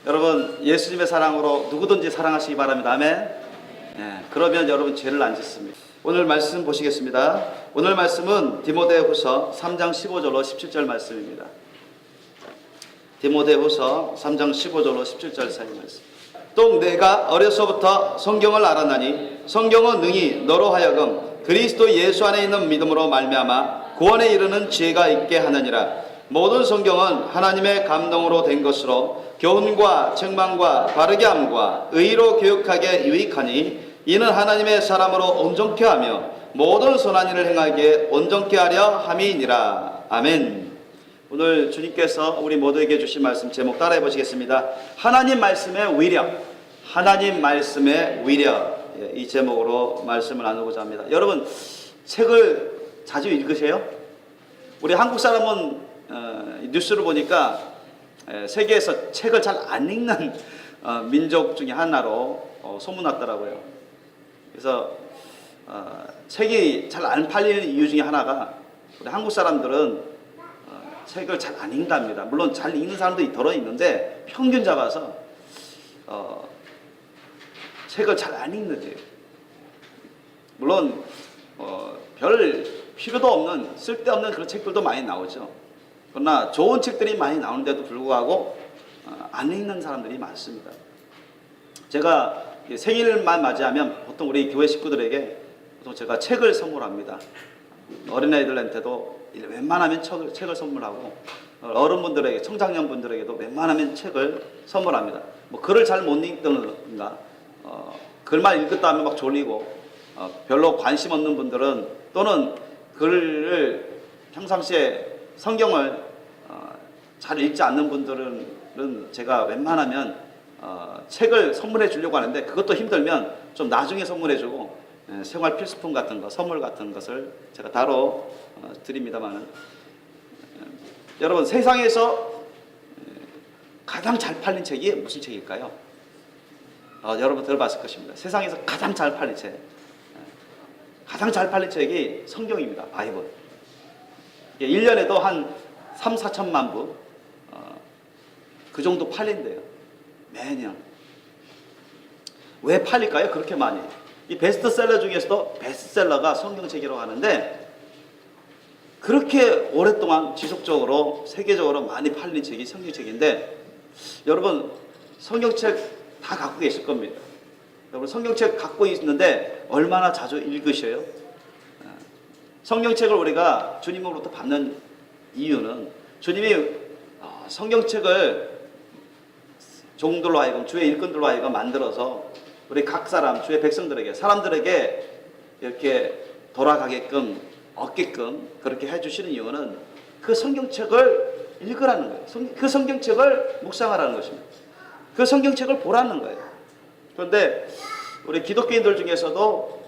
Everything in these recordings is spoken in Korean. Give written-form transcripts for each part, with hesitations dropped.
여러분 예수님의 사랑으로 누구든지 사랑하시기 바랍니다. 아멘. 그러면 여러분 죄를 안 짓습니다. 오늘 말씀 보시겠습니다. 오늘 말씀은 디모데후서 3장 15절로 17절 말씀입니다. 디모데후서 3장 15절로 17절 사이 말씀. 또 내가 어려서부터 성경을 알았나니 성경은 능히 너로 하여금 그리스도 예수 안에 있는 믿음으로 말미암아 구원에 이르는 지혜가 있게 하느니라. 모든 성경은 하나님의 감동으로 된 것으로 교훈과 책망과 바르게 함과 의로 교육하게 유익하니 이는 하나님의 사람으로 온전케 하며 모든 선한 일을 행하기에 온전케 하려 함이니라. 아멘. 오늘 주님께서 우리 모두에게 주신 말씀 제목 따라해 보시겠습니다. 하나님 말씀의 위력. 하나님 말씀의 위력. 이 제목으로 말씀을 나누고자 합니다. 여러분 책을 자주 읽으세요? 우리 한국 사람은 뉴스를 보니까 세계에서 책을 잘 안 읽는 민족 중에 하나로 소문났더라고요. 그래서 책이 잘 안 팔리는 이유 중에 하나가 우리 한국 사람들은 책을 잘 안 읽답니다. 물론 잘 읽는 사람도 덜어 있는데 평균 잡아서 책을 잘 안 읽는데요. 물론 별 필요도 없는 쓸데없는 그런 책들도 많이 나오죠. 그러나 좋은 책들이 많이 나오는데도 불구하고 안 읽는 사람들이 많습니다. 제가 생일만 맞이하면 보통 우리 교회 식구들에게 보통 제가 책을 선물합니다. 어린아이들한테도 웬만하면 책을 선물하고 어른분들에게 청장년분들에게도 웬만하면 책을 선물합니다. 뭐 글을 잘 못 읽든가 글만 읽었다 하면 막 졸리고 별로 관심 없는 분들은 또는 글을 평상시에 성경을 잘 읽지 않는 분들은 제가 웬만하면 책을 선물해 주려고 하는데 그것도 힘들면 좀 나중에 선물해 주고 생활 필수품 같은 거 선물 같은 것을 제가 따로 드립니다만 여러분 세상에서 가장 잘 팔린 책이 무슨 책일까요? 여러분 들어봤을 것입니다. 세상에서 가장 잘 팔린 책 가장 잘 팔린 책이 성경입니다. 바이블. 1년에도 한 3, 4천만 부 그 정도 팔린대요. 매년. 왜 팔릴까요? 그렇게 많이. 이 베스트셀러 중에서도 베스트셀러가 성경책이라고 하는데 그렇게 오랫동안 지속적으로 세계적으로 많이 팔린 책이 성경책인데 여러분 성경책 다 갖고 계실 겁니다. 여러분 성경책 갖고 있는데 얼마나 자주 읽으셔요? 성경책을 우리가 주님으로부터 받는 이유는 주님이 성경책을 종들로 하여금 주의 일꾼들로 하여금 만들어서 우리 각 사람 주의 백성들에게 사람들에게 이렇게 돌아가게끔 얻게끔 그렇게 해주시는 이유는 그 성경책을 읽으라는 거예요. 그 성경책을 묵상하라는 것입니다. 그 성경책을 보라는 거예요. 그런데 우리 기독교인들 중에서도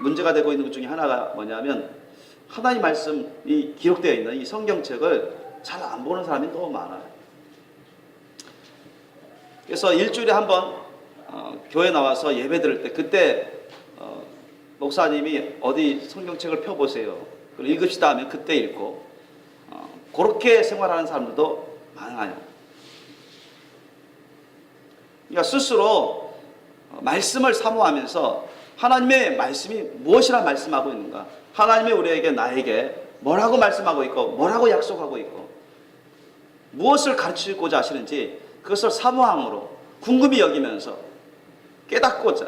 문제가 되고 있는 것 중에 하나가 뭐냐면 하나님 말씀이 기록되어 있는 이 성경책을 잘 안 보는 사람이 너무 많아요. 그래서 일주일에 한 번 교회 나와서 예배 드릴 때 그때 목사님이 어디 성경책을 펴보세요. 그리고 읽읍시다 하면 그때 읽고 그렇게 생활하는 사람들도 많아요. 그러니까 스스로 말씀을 사모하면서 하나님의 말씀이 무엇이라 말씀하고 있는가, 하나님이 우리에게 나에게 뭐라고 말씀하고 있고 뭐라고 약속하고 있고 무엇을 가르치고자 하시는지 그것을 사모함으로 궁금히 여기면서 깨닫고자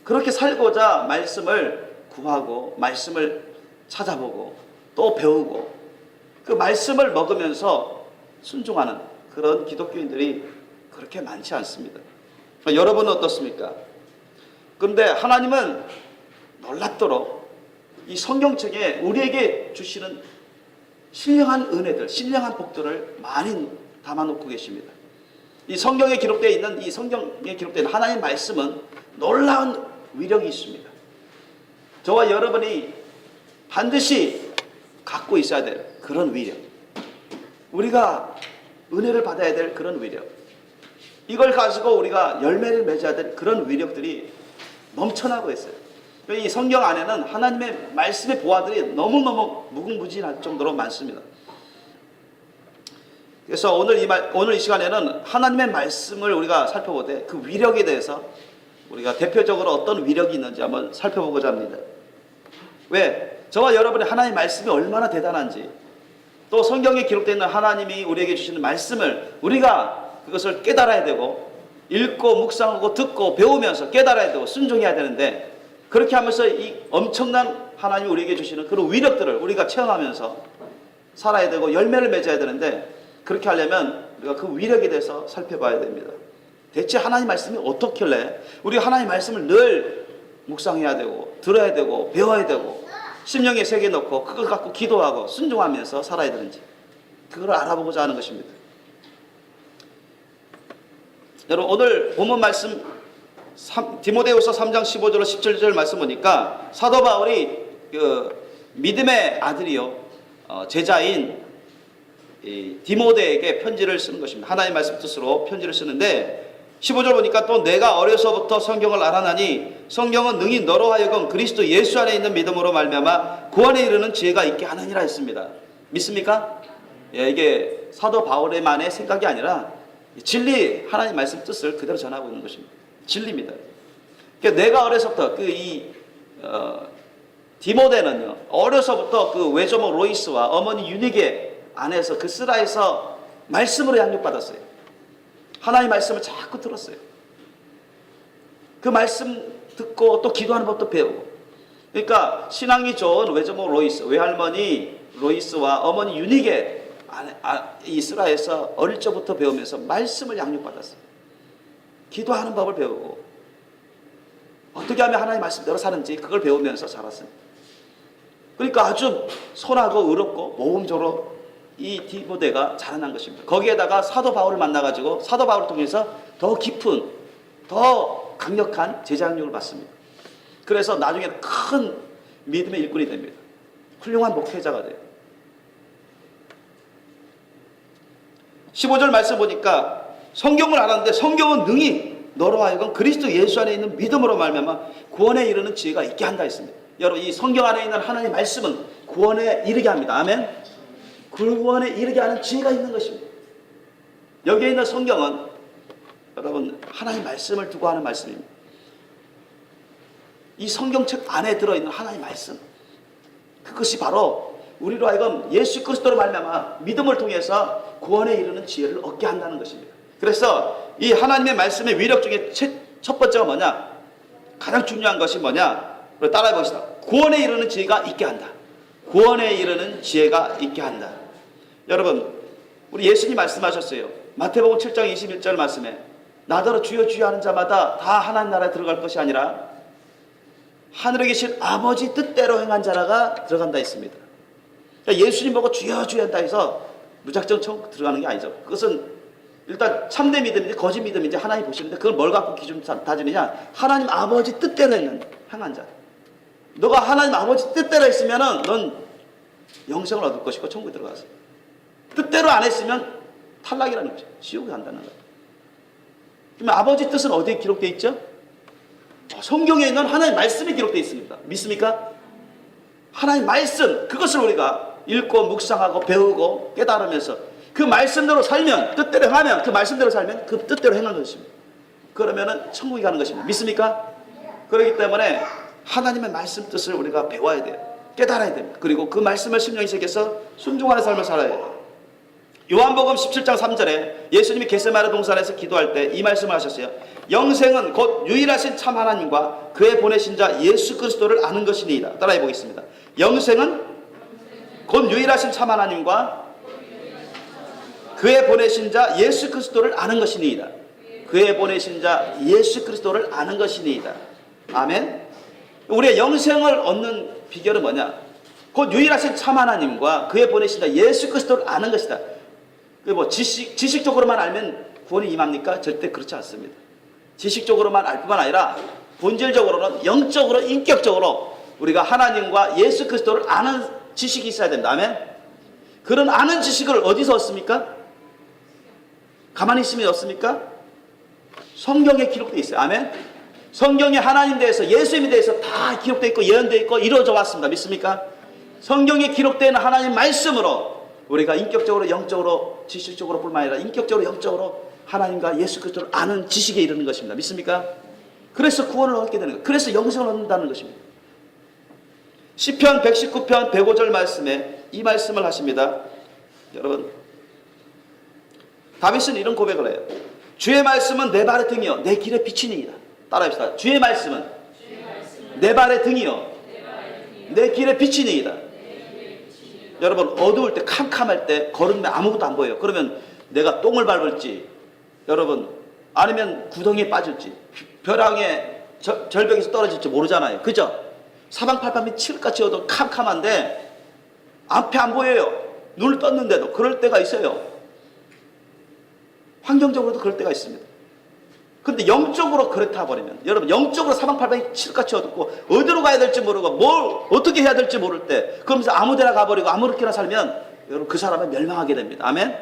그렇게 살고자 말씀을 구하고 말씀을 찾아보고 또 배우고 그 말씀을 먹으면서 순종하는 그런 기독교인들이 그렇게 많지 않습니다. 여러분은 어떻습니까? 그런데 하나님은 놀랍도록 이 성경책에 우리에게 주시는 신령한 은혜들, 신령한 복들을 많이 담아놓고 계십니다. 이 성경에 기록되어 있는 이 성경에 기록되어 있는 하나님의 말씀은 놀라운 위력이 있습니다. 저와 여러분이 반드시 갖고 있어야 될 그런 위력, 우리가 은혜를 받아야 될 그런 위력, 이걸 가지고 우리가 열매를 맺어야 될 그런 위력들이 넘쳐나고 있어요. 이 성경 안에는 하나님의 말씀의 보화들이 너무너무 무궁무진할 정도로 많습니다. 그래서 오늘 이 시간에는 하나님의 말씀을 우리가 살펴보되 그 위력에 대해서 우리가 대표적으로 어떤 위력이 있는지 한번 살펴보고자 합니다. 왜? 저와 여러분의 하나님의 말씀이 얼마나 대단한지, 또 성경에 기록되어 있는 하나님이 우리에게 주시는 말씀을 우리가 그것을 깨달아야 되고, 읽고 묵상하고 듣고 배우면서 깨달아야 되고 순종해야 되는데, 그렇게 하면서 이 엄청난 하나님이 우리에게 주시는 그런 위력들을 우리가 체험하면서 살아야 되고 열매를 맺어야 되는데, 그렇게 하려면 우리가 그 위력에 대해서 살펴봐야 됩니다. 대체 하나님 말씀이 어떻길래 우리가 하나님 말씀을 늘 묵상해야 되고 들어야 되고 배워야 되고 심령에 새겨 넣고 그걸 갖고 기도하고 순종하면서 살아야 되는지, 그걸 알아보고자 하는 것입니다. 여러분, 오늘 본문 말씀 디모데후서 3장 15절로 17절 말씀 보니까 사도 바울이 그 믿음의 아들이요 제자인 디모데에게 편지를 쓰는 것입니다. 하나님의 말씀 뜻으로 편지를 쓰는데 15절 보니까 또 내가 어려서부터 성경을 알아나니 성경은 능히 너로 하여금 그리스도 예수 안에 있는 믿음으로 말미암아 구원에 이르는 지혜가 있게 하느니라 했습니다. 믿습니까? 예, 이게 사도 바울의만의 생각이 아니라 진리 하나님 말씀 뜻을 그대로 전하고 있는 것입니다. 진리입니다. 그러니까 내가 어려서부터 디모데는요, 어려서부터 그 외조모 로이스와 어머니 유니게 안에서 그 쓰라에서 말씀으로 양육받았어요. 하나님의 말씀을 자꾸 들었어요. 그 말씀 듣고 또 기도하는 법도 배우고. 그러니까 신앙이 좋은 외조모 로이스, 외할머니 로이스와 어머니 유니게 이 쓰라에서 어릴 적부터 배우면서 말씀을 양육받았어요. 기도하는 법을 배우고 어떻게 하면 하나님의 말씀대로 사는지 그걸 배우면서 살았습니다. 그러니까 아주 선하고 의롭고 모범적으로 이 디모데가 자라난 것입니다. 거기에다가 사도 바울을 만나가지고 사도 바울을 통해서 더 깊은, 더 강력한 제자양육을 받습니다. 그래서 나중에는 큰 믿음의 일꾼이 됩니다. 훌륭한 목회자가 돼요. 15절 말씀 보니까 성경을 알았는데 성경은 능히 너로 하여금 그리스도 예수 안에 있는 믿음으로 말미암아 구원에 이르는 지혜가 있게 한다 했습니다. 여러분, 이 성경 안에 있는 하나님의 말씀은 구원에 이르게 합니다. 아멘. 구원에 이르게 하는 지혜가 있는 것입니다. 여기에 있는 성경은 여러분 하나님의 말씀을 두고 하는 말씀입니다. 이 성경책 안에 들어있는 하나님의 말씀, 그것이 바로 우리로 하여금 예수 그리스도로 말미암아 믿음을 통해서 구원에 이르는 지혜를 얻게 한다는 것입니다. 그래서 이 하나님의 말씀의 위력 중에 첫 번째가 뭐냐? 가장 중요한 것이 뭐냐? 따라해 봅시다. 구원에 이르는 지혜가 있게 한다. 구원에 이르는 지혜가 있게 한다. 여러분, 우리 예수님 말씀하셨어요. 마태복음 7장 21절 말씀에 나더러 주여 주여 하는 자마다 다 하나님 나라에 들어갈 것이 아니라 하늘에 계신 아버지 뜻대로 행한 자라가 들어간다 했습니다. 그러니까 예수님 보고 주여 주여 한다 해서 무작정 천국 들어가는 게 아니죠. 그것은 일단 참된 믿음인지 거짓 믿음인지 하나님 보시는데 그걸 뭘 갖고 기준 다지느냐? 하나님 아버지 뜻대로 행한 자. 너가 하나님 아버지 뜻대로 했으면은 넌 영생을 얻을 것이고 천국에 들어가서, 뜻대로 안 했으면 탈락이라는 거죠. 지옥에 간다는 거예요. 그러면 아버지 뜻은 어디에 기록되어 있죠? 성경에 있는 하나님의 말씀이 기록되어 있습니다. 믿습니까? 하나님의 말씀, 그것을 우리가 읽고 묵상하고 배우고 깨달으면서 그 말씀대로 살면, 뜻대로 하면, 그 말씀대로 살면 그 뜻대로 행하는 것입니다. 그러면은 천국에 가는 것입니다. 믿습니까? 그렇기 때문에 하나님의 말씀 뜻을 우리가 배워야 돼요. 깨달아야 됩니다. 그리고 그 말씀을 심령에 새겨서 순종하는 삶을 살아야 돼요. 요한복음 17장 3절에 예수님이 겟세마네 동산에서 기도할 때 이 말씀을 하셨어요. 영생은 곧 유일하신 참 하나님과 그의 보내신 자 예수 그리스도를 아는 것이니이다. 따라해 보겠습니다. 영생은 곧 유일하신 참 하나님과 그의 보내신 자 예수 그리스도를 아는 것이니이다. 그의 보내신 자 예수 그리스도를 아는 것이니이다. 아멘. 우리의 영생을 얻는 비결은 뭐냐? 곧 유일하신 참 하나님과 그의 보내신 자 예수 그리스도를 아는 것이다. 뭐 지식적으로만 알면 구원이 임합니까? 절대 그렇지 않습니다. 지식적으로만 알 뿐만 아니라 본질적으로는 영적으로 인격적으로 우리가 하나님과 예수 그리스도를 아는 지식이 있어야 됩니다. 아멘. 그런 아는 지식을 어디서 얻습니까? 가만히 있으면 얻습니까? 성경에 기록되어 있어요. 아멘. 성경에 하나님 대해서 예수님에 대해서 다 기록되어 있고 예언되어 있고 이루어져 왔습니다. 믿습니까? 성경에 기록된 하나님 말씀으로 우리가 인격적으로, 영적으로, 지식적으로 뿐만 아니라 인격적으로, 영적으로 하나님과 예수 그리스도를 아는 지식에 이르는 것입니다. 믿습니까? 그래서 구원을 얻게 되는 거예요. 그래서 영생을 얻는다는 것입니다. 시편 119편 105절 말씀에 이 말씀을 하십니다. 여러분, 다윗은 이런 고백을 해요. 주의 말씀은 내 발의 등이요 내 길의 빛이니이다. 따라합시다. 주의 말씀은 내 발의 등이요 내 길의 빛이니이다. 여러분, 어두울 때, 캄캄할 때 걸으면 아무것도 안 보여요. 그러면 내가 똥을 밟을지, 여러분, 아니면 구덩이에 빠질지, 벼랑에 절벽에서 떨어질지 모르잖아요. 그죠? 사방팔방이 칠흑같이 어두워 캄캄한데 앞에 안 보여요. 눈을 떴는데도. 그럴 때가 있어요. 환경적으로도 그럴 때가 있습니다. 근데 영적으로 그렇다 버리면, 여러분, 영적으로 사방팔방이 칠흑같이 어둡고 어디로 가야 될지 모르고 뭘 어떻게 해야 될지 모를 때, 그러면서 아무데나 가버리고 아무렇게나 살면 여러분 그 사람은 멸망하게 됩니다. 아멘.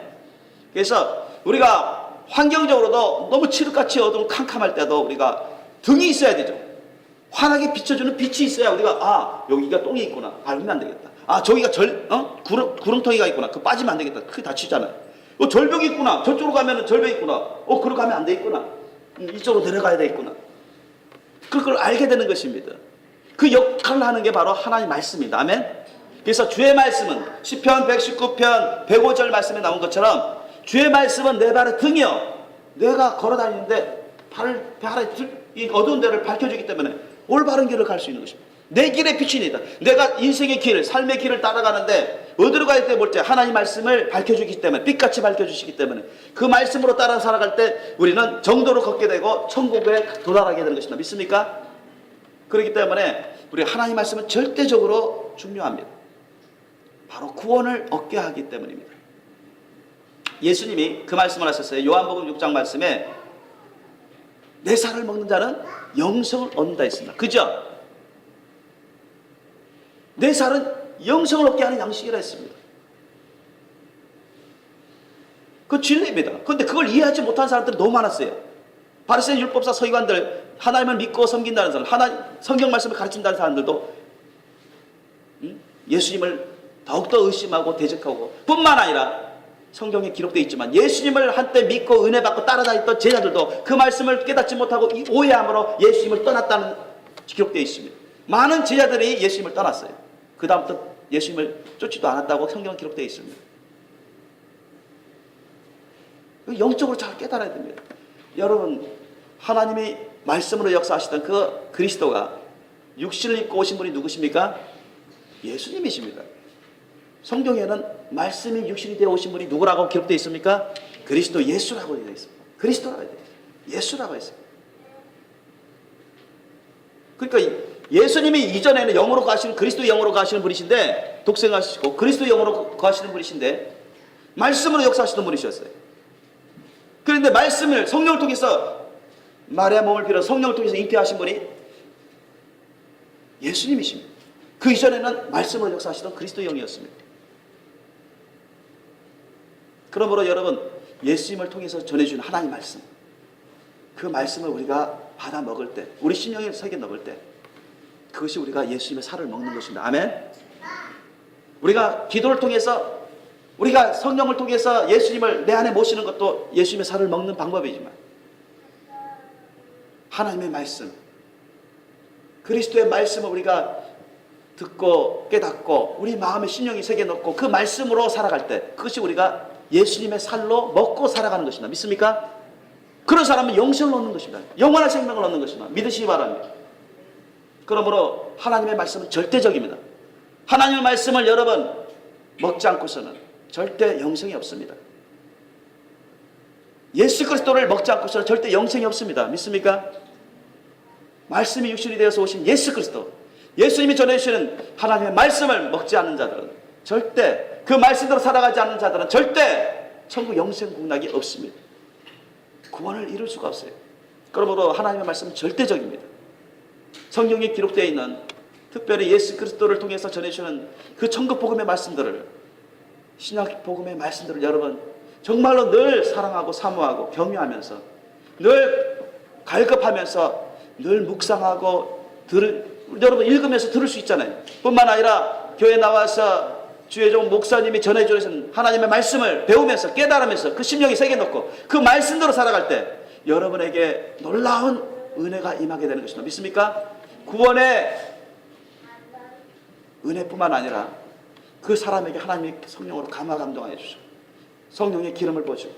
그래서 우리가 환경적으로도 너무 칠흑같이 어두운 캄캄할 때도 우리가 등이 있어야 되죠. 환하게 비춰주는 빛이 있어야 우리가, 아, 여기가 똥이 있구나, 밟으면 안 되겠다. 아, 저기가 구렁텅이가 있구나, 그거 빠지면 안 되겠다, 크게 다치잖아요. 절벽이 있구나, 저쪽으로 가면 절벽이 있구나, 그로 가면 안 되겠구나, 이쪽으로 내려가야 되겠구나. 그걸 알게 되는 것입니다. 그 역할을 하는 게 바로 하나님의 말씀입니다. 아멘. 그래서 주의 말씀은 시편 119편 105절 말씀에 나온 것처럼 주의 말씀은 내 발의 등이요, 내가 걸어다니는데 이 어두운 데를 밝혀주기 때문에 올바른 길을 갈 수 있는 것입니다. 내 길의 빛이니다. 내가 인생의 길, 삶의 길을 따라가는데 어디로 가야 돼 볼지 하나님 말씀을 밝혀주기 때문에, 빛같이 밝혀주시기 때문에 그 말씀으로 따라 살아갈 때 우리는 정도로 걷게 되고 천국에 도달하게 되는 것입니다. 믿습니까? 그렇기 때문에 우리 하나님 말씀은 절대적으로 중요합니다. 바로 구원을 얻게 하기 때문입니다. 예수님이 그 말씀을 하셨어요. 요한복음 6장 말씀에 내 살을 먹는 자는 영생을 얻는다 했습니다. 그죠? 내 살은 영생을 얻게 하는 양식이라 했습니다. 그 진리입니다. 그런데 그걸 이해하지 못한 사람들이 너무 많았어요. 바리새인 율법사 서기관들, 하나님을 믿고 섬긴다는 사람, 성경 말씀을 가르친다는 사람들도 예수님을 더욱더 의심하고 대적하고, 뿐만 아니라 성경에 기록되어 있지만 예수님을 한때 믿고 은혜 받고 따라다녔던 제자들도 그 말씀을 깨닫지 못하고 오해함으로 예수님을 떠났다는 기록되어 있습니다. 많은 제자들이 예수님을 떠났어요. 그 다음부터 예수님을 쫓지도 않았다고 성경은 기록되어 있습니다. 영적으로 잘 깨달아야 됩니다. 여러분, 하나님이 말씀으로 역사하시던 그 그리스도가 육신을 입고 오신 분이 누구십니까? 예수님이십니다. 성경에는 말씀이 육신이 되어 오신 분이 누구라고 기록되어 있습니까? 그리스도 예수라고 되어 있습니다. 그리스도라고 되어 있습니다. 예수라고 했습니다. 그러니까 예수님이 이전에는 영으로 가시는, 그리스도 영으로 가시는 분이신데, 독생하시고 그리스도 영으로 가시는 분이신데 말씀으로 역사하시던 분이셨어요. 그런데 말씀을 성령을 통해서, 마리아 몸을 빌어 성령을 통해서 잉태하신 분이 예수님이십니다. 그 이전에는 말씀으로 역사하시던 그리스도 영이었습니다. 그러므로 여러분, 예수님을 통해서 전해주는 하나님 말씀, 그 말씀을 우리가 받아 먹을 때, 우리 심령에 새겨 넣을 때, 그것이 우리가 예수님의 살을 먹는 것입니다. 아멘. 우리가 기도를 통해서, 우리가 성령을 통해서 예수님을 내 안에 모시는 것도 예수님의 살을 먹는 방법이지만, 하나님의 말씀, 그리스도의 말씀을 우리가 듣고 깨닫고 우리 마음에 심령이 새겨 넣고 그 말씀으로 살아갈 때, 그것이 우리가 예수님의 살로 먹고 살아가는 것입니다. 믿습니까? 그런 사람은 영생을 얻는 것입니다. 영원한 생명을 얻는 것입니다. 믿으시기 바랍니다. 그러므로 하나님의 말씀은 절대적입니다. 하나님의 말씀을 여러분 먹지 않고서는 절대 영생이 없습니다. 예수 그리스도를 먹지 않고서는 절대 영생이 없습니다. 믿습니까? 말씀이 육신이 되어서 오신 예수 그리스도, 예수님이 전해주시는 하나님의 말씀을 먹지 않는 자들은 절대, 그 말씀대로 살아가지 않는 자들은 절대 천국 영생 공락이 없습니다. 구원을 이룰 수가 없어요. 그러므로 하나님의 말씀은 절대적입니다. 성경에 기록되어 있는, 특별히 예수 그리스도를 통해서 전해주시는 그 천국 복음의 말씀들을, 신약 복음의 말씀들을 여러분 정말로 늘 사랑하고 사모하고 경외하면서, 늘 갈급하면서, 늘 묵상하고 여러분 읽으면서 들을 수 있잖아요. 뿐만 아니라 교회 나와서 주의 종 목사님이 전해주신 하나님의 말씀을 배우면서 깨달으면서 그 심령이 새겨놓고 그 말씀대로 살아갈 때 여러분에게 놀라운 은혜가 임하게 되는 것입니다. 믿습니까? 구원의 은혜뿐만 아니라 그 사람에게 하나님의 성령으로 감화 감동하여 주시고 성령의 기름을 부어주고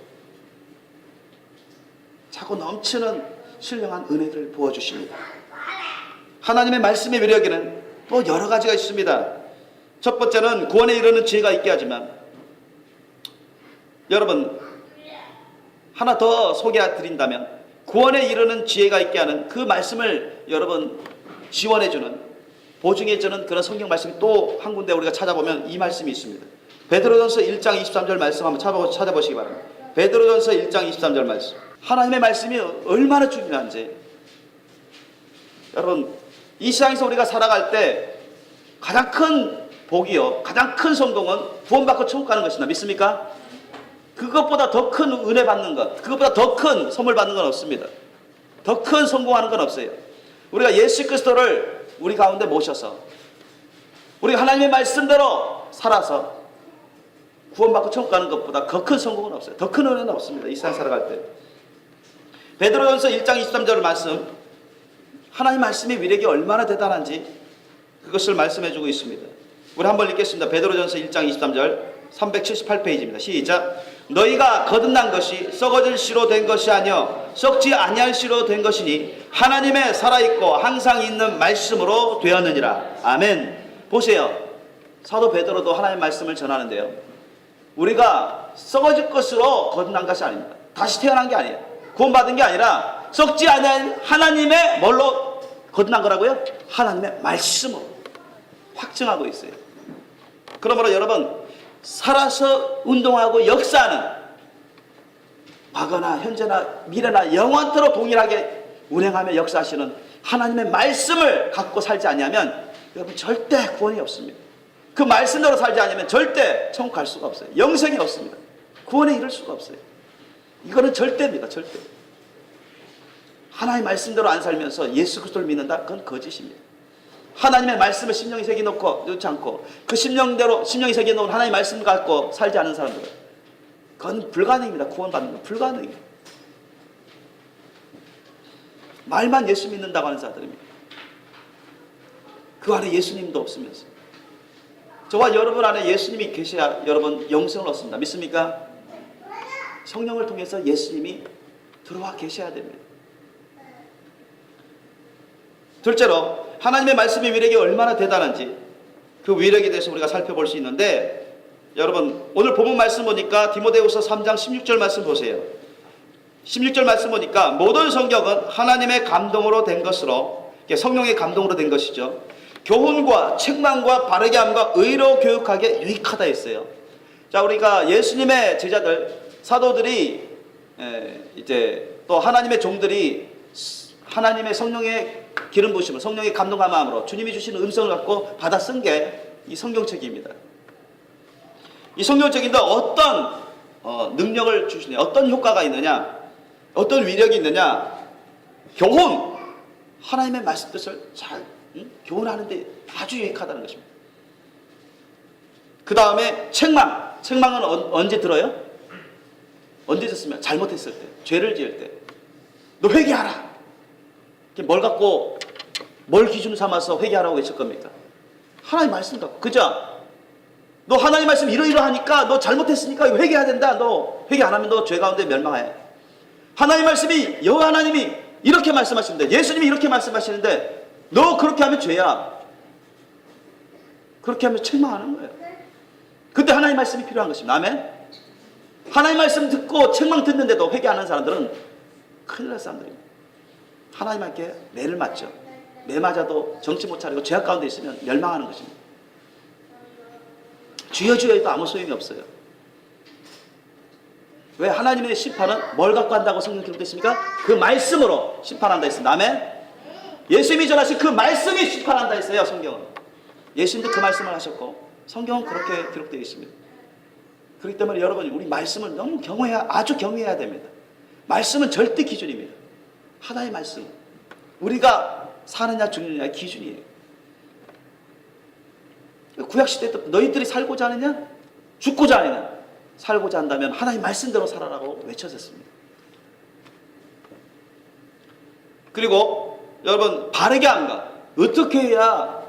차고 넘치는 신령한 은혜들을 부어주십니다. 하나님의 말씀의 위력에는 또 여러 가지가 있습니다. 첫 번째는 구원에 이르는 지혜가 있게 하지만, 여러분 하나 더 소개해 드린다면 구원에 이르는 지혜가 있게 하는 그 말씀을 여러분 지원해주는, 보증해주는 그런 성경 말씀이 또 한 군데 우리가 찾아보면 이 말씀이 있습니다. 베드로전서 1장 23절 말씀 한번 찾아보시기 바랍니다. 베드로전서 1장 23절 말씀. 하나님의 말씀이 얼마나 중요한지, 여러분 이 세상에서 우리가 살아갈 때 가장 큰 복이요, 가장 큰 성공은 구원받고 천국 가는 것이다. 믿습니까? 그것보다 더 큰 은혜 받는 것, 그것보다 더 큰 선물 받는 건 없습니다. 더 큰 성공하는 건 없어요. 우리가 예수 그리스도를 우리 가운데 모셔서 우리가 하나님의 말씀대로 살아서 구원받고 천국 가는 것보다 더 큰 성공은 없어요. 더 큰 은혜는 없습니다. 이 세상 살아갈 때. 베드로전서 1장 23절 말씀, 하나님 말씀의 위력이 얼마나 대단한지 그것을 말씀해주고 있습니다. 우리 한번 읽겠습니다. 베드로전서 1장 23절 378페이지입니다. 시작. 너희가 거듭난 것이 썩어질 씨로 된 것이 아니요 썩지 아니할 씨로 된 것이니 하나님의 살아있고 항상 있는 말씀으로 되었느니라. 아멘. 보세요. 사도 베드로도 하나님의 말씀을 전하는데요, 우리가 썩어질 것으로 거듭난 것이 아닙니다. 다시 태어난 게 아니에요. 구원받은 게 아니라 썩지 않은 하나님의 뭘로 거듭난 거라고요? 하나님의 말씀으로 확증하고 있어요. 그러므로 여러분, 살아서 운동하고 역사하는, 과거나 현재나 미래나 영원토록 동일하게 운행하며 역사하시는 하나님의 말씀을 갖고 살지 아니하면 여러분 절대 구원이 없습니다. 그 말씀대로 살지 않으면 절대 천국 갈 수가 없어요. 영생이 없습니다. 구원에 이를 수가 없어요. 이거는 절대입니다. 절대. 하나님의 말씀대로 안 살면서 예수 그리스도를 믿는다? 그건 거짓입니다. 하나님의 말씀을 심령에 새겨놓고 놓지 않고 그 심령대로 심령에 새겨놓은 하나님의 말씀 갖고 살지 않은 사람들은 그건 불가능입니다. 구원받는 건 불가능해요. 말만 예수 믿는다고 하는 자들입니다. 그 안에 예수님도 없으면서. 저와 여러분 안에 예수님이 계셔야 여러분 영생을 얻습니다. 믿습니까? 성령을 통해서 예수님이 들어와 계셔야 됩니다. 둘째로 하나님의 말씀의 위력이 얼마나 대단한지 그 위력에 대해서 우리가 살펴볼 수 있는데, 여러분 오늘 본문 말씀 보니까 디모데후서 3장 16절 말씀 보세요. 16절 말씀 보니까 모든 성경은 하나님의 감동으로 된 것으로, 성령의 감동으로 된 것이죠. 교훈과 책망과 바르게 함과 의로 교육하게 유익하다 했어요. 자, 우리가 예수님의 제자들, 사도들이 이제 또 하나님의 종들이 하나님의 성령의 기름 부으심을, 성령의 감동한 마음으로 주님이 주시는 음성을 갖고 받아 쓴 게 이 성경책입니다. 이 성경책인데 어떤 능력을 주시냐, 어떤 효과가 있느냐, 어떤 위력이 있느냐, 교훈, 하나님의 말씀 뜻을 잘 교훈하는데 아주 유익하다는 것입니다. 그 다음에 책망, 책망은 언제 들어요? 언제 듣습니까? 잘못했을 때, 죄를 지을 때. 너 회개하라. 뭘 갖고, 뭘 기준 삼아서 회개하라고 외칠 겁니까? 하나님 말씀 갖고. 그죠? 너 하나님 말씀 이러이러하니까 너 잘못했으니까 이거 회개해야 된다. 너 회개 안 하면 너 죄 가운데 멸망해. 하나님 말씀이, 여호와 하나님이 이렇게 말씀하시는데, 예수님이 이렇게 말씀하시는데 너 그렇게 하면 죄야. 그렇게 하면 책망하는 거예요. 그때 하나님 말씀이 필요한 것입니다. 아멘. 하나님 말씀 듣고 책망 듣는데도 회개 안 하는 사람들은 큰일 날 사람들입니다. 하나님께 매를 맞죠. 매 맞아도 정신 못 차리고 죄악 가운데 있으면 멸망하는 것입니다. 주여 주여 해도 아무 소용이 없어요. 왜? 하나님의 심판은 뭘 갖고 한다고 성경 기록되어 있습니까? 그 말씀으로 심판한다 했습니다. 아멘. 예수님이 전하신 그 말씀이 심판한다 했어요. 성경은. 예수님도 그 말씀을 하셨고 성경은 그렇게 기록되어 있습니다. 그렇기 때문에 여러분, 우리 말씀을 너무 아주 경외해야 됩니다. 말씀은 절대 기준입니다. 하나의 말씀, 우리가 사느냐 죽느냐의 기준이에요. 구약시대 때 너희들이 살고자 하느냐? 죽고자 하느냐? 살고자 한다면 하나님 말씀대로 살아라고 외쳐졌습니다. 그리고 여러분, 바르게 한가? 어떻게 해야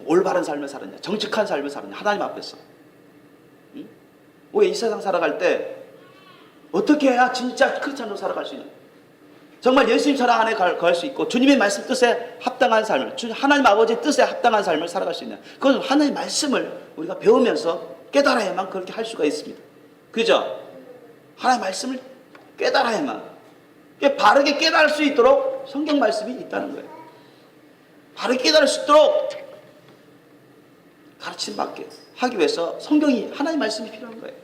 올바른 삶을 살았냐? 정직한 삶을 살았냐? 하나님 앞에서. 응? 우리 이 세상 살아갈 때 어떻게 해야 진짜 크리스찬으로 살아갈 수 있냐? 정말 예수님 사랑 안에 거할 수 있고 주님의 말씀 뜻에 합당한 삶을, 하나님 아버지의 뜻에 합당한 삶을 살아갈 수 있냐? 그건 하나님의 말씀을 우리가 배우면서 깨달아야만 그렇게 할 수가 있습니다. 그죠? 하나님의 말씀을 깨달아야만. 바르게 깨달을 수 있도록 성경 말씀이 있다는 거예요. 바르게 깨달을 수 있도록 가르침 받게 하기 위해서 성경이, 하나님의 말씀이 필요한 거예요.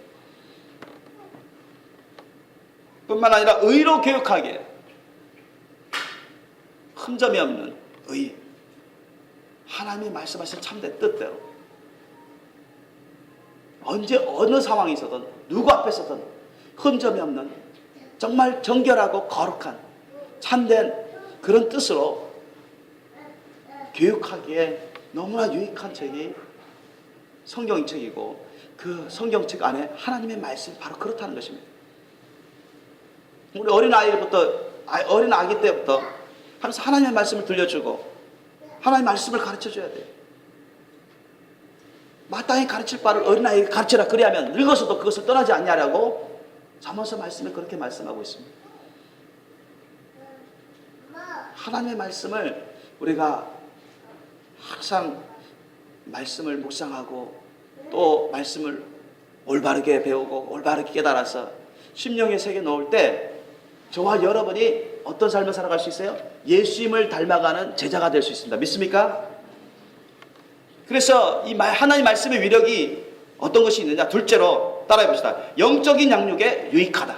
뿐만 아니라 의로 교육하게, 흠점이 없는 의, 하나님이 말씀하신 참된 뜻대로 언제 어느 상황이 있어든 누구 앞에서든 흠점이 없는 정말 정결하고 거룩한 참된 그런 뜻으로 교육하기에 너무나 유익한 책이 성경의 책이고, 그 성경책 안에 하나님의 말씀이 바로 그렇다는 것입니다. 우리 어린 아기 때부터 하면서 하나님의 말씀을 들려주고 하나님의 말씀을 가르쳐줘야 돼요. 마땅히 가르칠 바를 어린아이에게 가르쳐라. 그리하면 늙어서도 그것을 떠나지 않냐라고 잠언서 말씀에 그렇게 말씀하고 있습니다. 하나님의 말씀을 우리가 항상 말씀을 묵상하고 또 말씀을 올바르게 배우고 올바르게 깨달아서 심령의 세계에 넣을 때 저와 여러분이 어떤 삶을 살아갈 수 있어요? 예수님을 닮아가는 제자가 될 수 있습니다. 믿습니까? 그래서 이 하나님 말씀의 위력이 어떤 것이 있느냐? 둘째로 따라해 봅시다. 영적인 양육에 유익하다.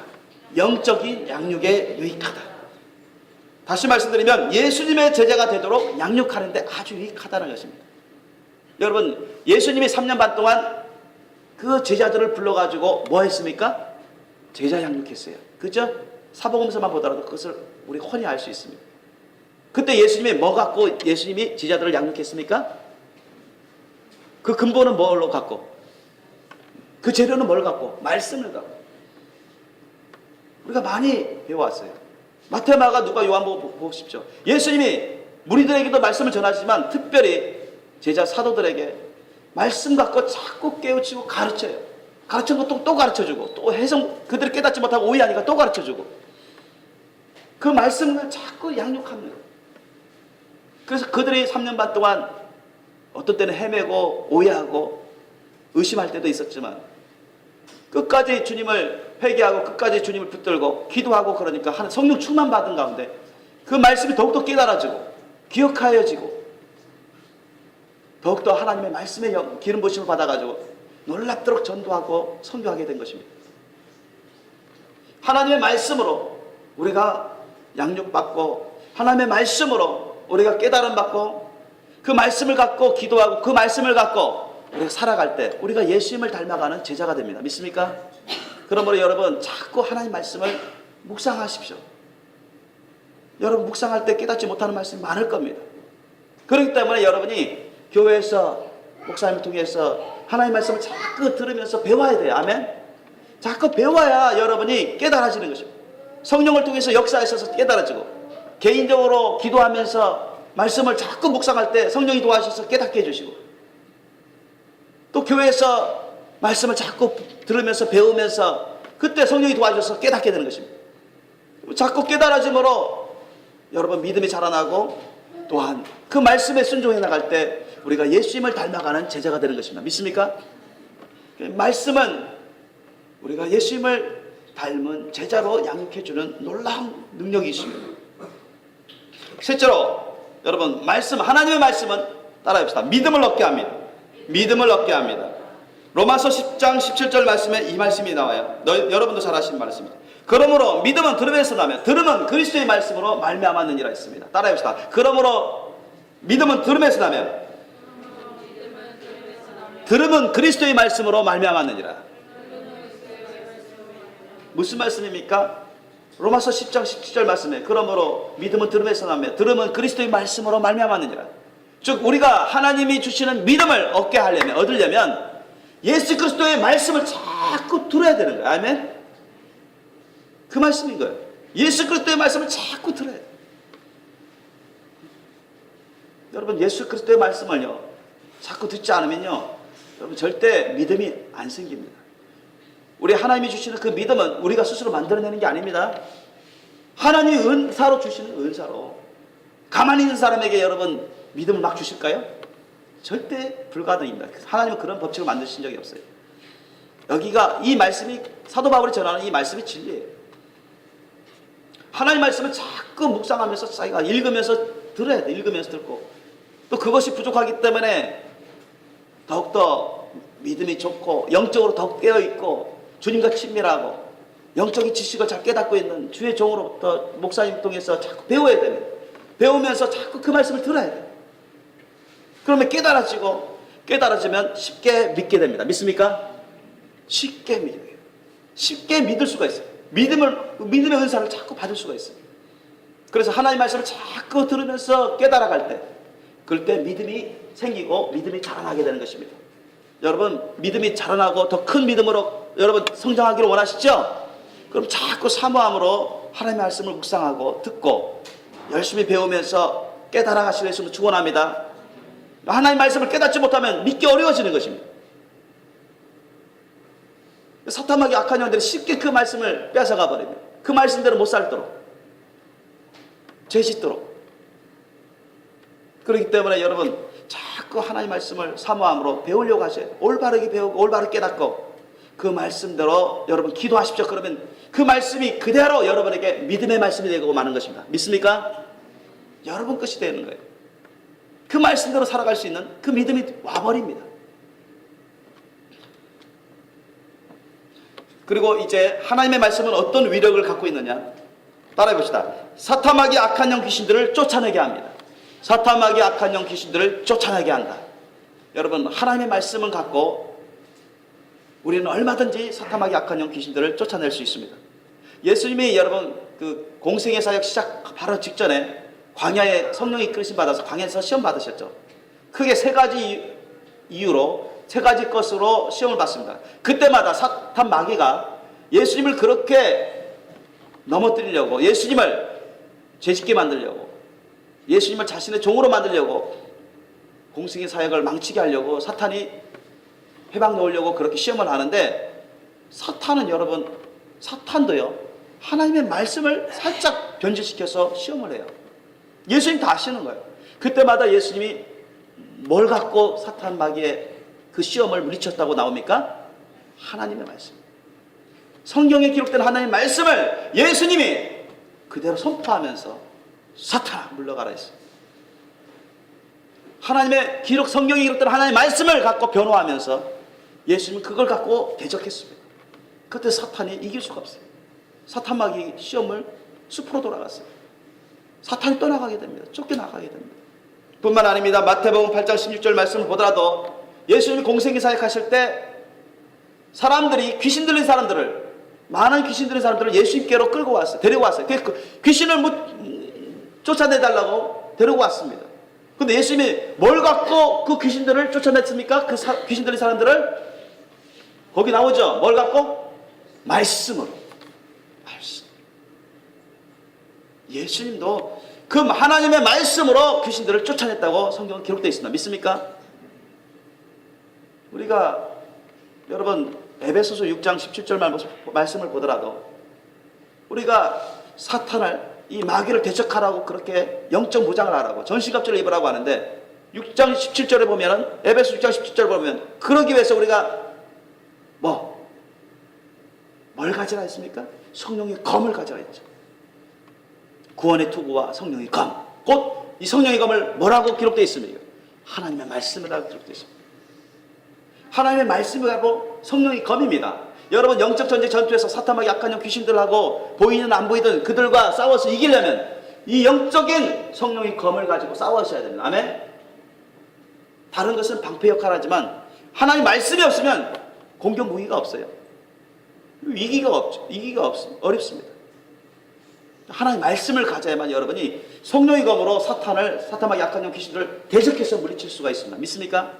영적인 양육에 유익하다. 다시 말씀드리면 예수님의 제자가 되도록 양육하는데 아주 유익하다는 것입니다. 여러분, 예수님이 3년 반 동안 그 제자들을 불러가지고 뭐 했습니까? 제자 양육했어요. 그죠? 사복음서만 보더라도 그것을 우리 훤히 알 수 있습니다. 그때 예수님이 뭐 갖고 예수님이 제자들을 양육했습니까? 그 근본은 뭘로 갖고? 그 재료는 뭘 갖고? 말씀을 갖고. 우리가 많이 배워왔어요. 마태, 마가, 누가, 요한복음 보십시오. 예수님이 무리들에게도 말씀을 전하지만 특별히 제자 사도들에게 말씀 갖고 자꾸 깨우치고 가르쳐요. 가르친 것도 또 가르쳐주고, 또 해석, 그들이 깨닫지 못하고 오해하니까 또 가르쳐주고, 그 말씀을 자꾸 양육합니다. 그래서 그들이 3년 반 동안 어떤 때는 헤매고 오해하고 의심할 때도 있었지만 끝까지 주님을 회개하고 끝까지 주님을 붙들고 기도하고, 그러니까 성령 충만 받은 가운데 그 말씀이 더욱더 깨달아지고 기억하여지고 더욱더 하나님의 말씀의 기름 부심을 받아가지고 놀랍도록 전도하고 선교하게 된 것입니다. 하나님의 말씀으로 우리가 양육받고 하나님의 말씀으로 우리가 깨달음 받고 그 말씀을 갖고 기도하고 그 말씀을 갖고 우리가 살아갈 때 우리가 예수님을 닮아가는 제자가 됩니다. 믿습니까? 그러므로 여러분 자꾸 하나님 말씀을 묵상하십시오. 여러분 묵상할 때 깨닫지 못하는 말씀이 많을 겁니다. 그렇기 때문에 여러분이 교회에서 목사님을 통해서 하나님 말씀을 자꾸 들으면서 배워야 돼요. 아멘? 자꾸 배워야 여러분이 깨달아지는 것입니다. 성령을 통해서 역사하셔서 깨달아지고, 개인적으로 기도하면서 말씀을 자꾸 묵상할 때 성령이 도와주셔서 깨닫게 해주시고, 또 교회에서 말씀을 자꾸 들으면서 배우면서 그때 성령이 도와주셔서 깨닫게 되는 것입니다. 자꾸 깨달아짐으로 여러분 믿음이 자라나고, 또한 그 말씀에 순종해 나갈 때 우리가 예수님을 닮아가는 제자가 되는 것입니다. 믿습니까? 말씀은 우리가 예수님을 닮은 제자로 양육해주는 놀라운 능력이 있습니다. 셋째로 여러분, 말씀, 하나님의 말씀은 따라해봅시다. 믿음을 얻게 합니다. 믿음을 얻게 합니다. 로마서 10장 17절 말씀에 이 말씀이 나와요. 여러분도 잘 아시는 말씀입니다. 그러므로 믿음은 들음에서 나며 들음은 그리스도의 말씀으로 말미암았느니라 했습니다. 따라해봅시다. 그러므로 믿음은 들음에서 나며 들음은 그리스도의 말씀으로 말미암았느니라. 무슨 말씀입니까? 로마서 10장 17절 말씀에 그러므로 믿음은 들음에서 나며 들음은 그리스도의 말씀으로 말미암았느니라. 즉 우리가 하나님이 주시는 믿음을 얻으려면 예수 그리스도의 말씀을 자꾸 들어야 되는 거예요. 아멘. 그 말씀인 거예요. 예수 그리스도의 말씀을 자꾸 들어야 돼요. 여러분, 예수 그리스도의 말씀을요 자꾸 듣지 않으면요 여러분 절대 믿음이 안 생깁니다. 우리 하나님이 주시는 그 믿음은 우리가 스스로 만들어내는 게 아닙니다. 하나님이 은사로 주시는 은사로. 가만히 있는 사람에게 여러분 믿음을 막 주실까요? 절대 불가능입니다. 하나님은 그런 법칙을 만드신 적이 없어요. 여기가 이 말씀이 사도 바울이 전하는 이 말씀이 진리예요. 하나님 말씀을 자꾸 묵상하면서 자기가 읽으면서 들어야 돼. 읽으면서 듣고 또 그것이 부족하기 때문에 더욱더 믿음이 좋고 영적으로 더 깨어있고 주님과 친밀하고 영적인 지식을 잘 깨닫고 있는 주의 종으로부터 목사님 통해서 자꾸 배워야 됩니다. 배우면서 자꾸 그 말씀을 들어야 돼요. 그러면 깨달아지면 쉽게 믿게 됩니다. 믿습니까? 쉽게 믿어요. 쉽게 믿을 수가 있어요. 믿음의 은사를 자꾸 받을 수가 있어요. 그래서 하나님의 말씀을 자꾸 들으면서 깨달아갈 때 그럴 때 믿음이 생기고 믿음이 자라나게 되는 것입니다. 여러분 믿음이 자라나고 더 큰 믿음으로 여러분 성장하기를 원하시죠? 그럼 자꾸 사모함으로 하나님의 말씀을 묵상하고 듣고 열심히 배우면서 깨달아가시길 예수님을 축원합니다. 하나님의 말씀을 깨닫지 못하면 믿기 어려워지는 것입니다. 사탐하게 악한 영들이 쉽게 그 말씀을 뺏어가 버립니다. 그 말씀대로 못 살도록 죄짓도록. 그렇기 때문에 여러분 자꾸 하나님의 말씀을 사모함으로 배우려고 하셔야 돼요. 올바르게 배우고 올바르게 깨닫고 그 말씀대로 여러분 기도하십시오. 그러면 그 말씀이 그대로 여러분에게 믿음의 말씀이 되고 마는 것입니다. 믿습니까? 여러분 것이 되는 거예요. 그 말씀대로 살아갈 수 있는 그 믿음이 와버립니다. 그리고 이제 하나님의 말씀은 어떤 위력을 갖고 있느냐 따라해 봅시다. 사탐하게 악한 영 귀신들을 쫓아내게 합니다. 사탐하게 악한 영 귀신들을 쫓아내게 한다. 여러분 하나님의 말씀을 갖고 우리는 얼마든지 사탐하게 악한 영 귀신들을 쫓아낼 수 있습니다. 예수님이 여러분 그 공생의 사역 시작 바로 직전에 광야에 성령이 이끌으심 받아서 광야에서 시험 받으셨죠. 크게 세 가지 이유로 세 가지 것으로 시험을 받습니다. 그때마다 사탄 마귀가 예수님을 그렇게 넘어뜨리려고, 예수님을 죄짓게 만들려고, 예수님을 자신의 종으로 만들려고, 공생의 사역을 망치게 하려고 사탄이 회방 놓으려고 그렇게 시험을 하는데, 사탄은 여러분, 사탄도요 하나님의 말씀을 살짝 변질시켜서 시험을 해요. 예수님 다 아시는 거예요. 그때마다 예수님이 뭘 갖고 사탄 마귀의 그 시험을 물리쳤다고 나옵니까? 하나님의 말씀. 성경에 기록된 하나님의 말씀을 예수님이 그대로 선포하면서 사탄아 물러가라 했어요. 하나님의 성경에 기록된 하나님의 말씀을 갖고 변호하면서 예수님은 그걸 갖고 대적했습니다. 그때 사탄이 이길 수가 없어요. 사탄 마귀 시험을 숲으로 돌아갔어요. 사탄이 떠나가게 됩니다. 쫓겨나가게 됩니다. 뿐만 아닙니다. 마태복음 8장 16절 말씀을 보더라도 예수님이 공생의 사역하실 때 사람들이 귀신 들린 사람들을, 많은 귀신 들린 사람들을 예수님께로 끌고 왔어요. 데리고 왔어요. 그 귀신을 쫓아내달라고 데리고 왔습니다. 근데 예수님이 뭘 갖고 그 귀신들을 쫓아냈습니까? 그 귀신 들린 사람들을? 거기 나오죠. 뭘 갖고? 말씀으로. 말씀. 예수님도 그 하나님의 말씀으로 귀신들을 쫓아냈다고 성경은 기록되어 있습니다. 믿습니까? 우리가 여러분 에베소서 6장 17절 말씀을 보더라도 우리가 사탄을, 이 마귀를 대적하라고 그렇게 영적 무장을 하라고 전신갑주를 입으라고 하는데 6장 17절에 보면은, 에베소 6장 17절에 보면 그러기 위해서 우리가 뭘 가지라 했습니까? 성령의 검을 가지라 했죠. 구원의 투구와 성령의 검, 곧 이 성령의 검을 뭐라고 기록되어 있습니까? 하나님의 말씀이라고 기록되어 있습니다. 하나님의 말씀이라고 성령의 검입니다. 여러분 영적 전쟁 전투에서 사탄마귀 악한 영 귀신들하고 보이든 안 보이든 그들과 싸워서 이기려면 이 영적인 성령의 검을 가지고 싸워셔야 됩니다. 아멘. 다른 것은 방패 역할을 하지만 하나님 말씀이 없으면 공격 무기가 없어요. 이기가 어렵습니다. 하나님 말씀을 가져야만 여러분이 성령의 검으로 사탄과 약한 영 귀신들을 대적해서 물리칠 수가 있습니다. 믿습니까?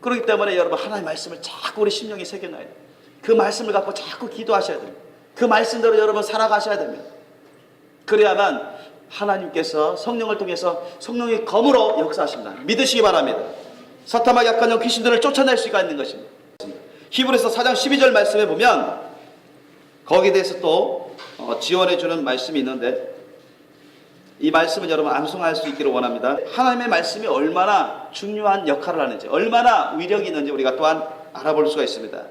그렇기 때문에 여러분 하나님 말씀을 자꾸 우리 심령에 새겨놔야 돼요. 그 말씀을 갖고 자꾸 기도하셔야 됩니다. 그 말씀대로 여러분 살아가셔야 됩니다. 그래야만 하나님께서 성령을 통해서 성령의 검으로 역사하십니다. 믿으시기 바랍니다. 사탄과 약한 영 귀신들을 쫓아낼 수가 있는 것입니다. 히브리서 4장 12절 말씀에 보면 거기에 대해서 또 지원해 주는 말씀이 있는데, 이 말씀은 여러분 암송할 수 있기를 원합니다. 하나님의 말씀이 얼마나 중요한 역할을 하는지, 얼마나 위력이 있는지 우리가 또한 알아볼 수가 있습니다.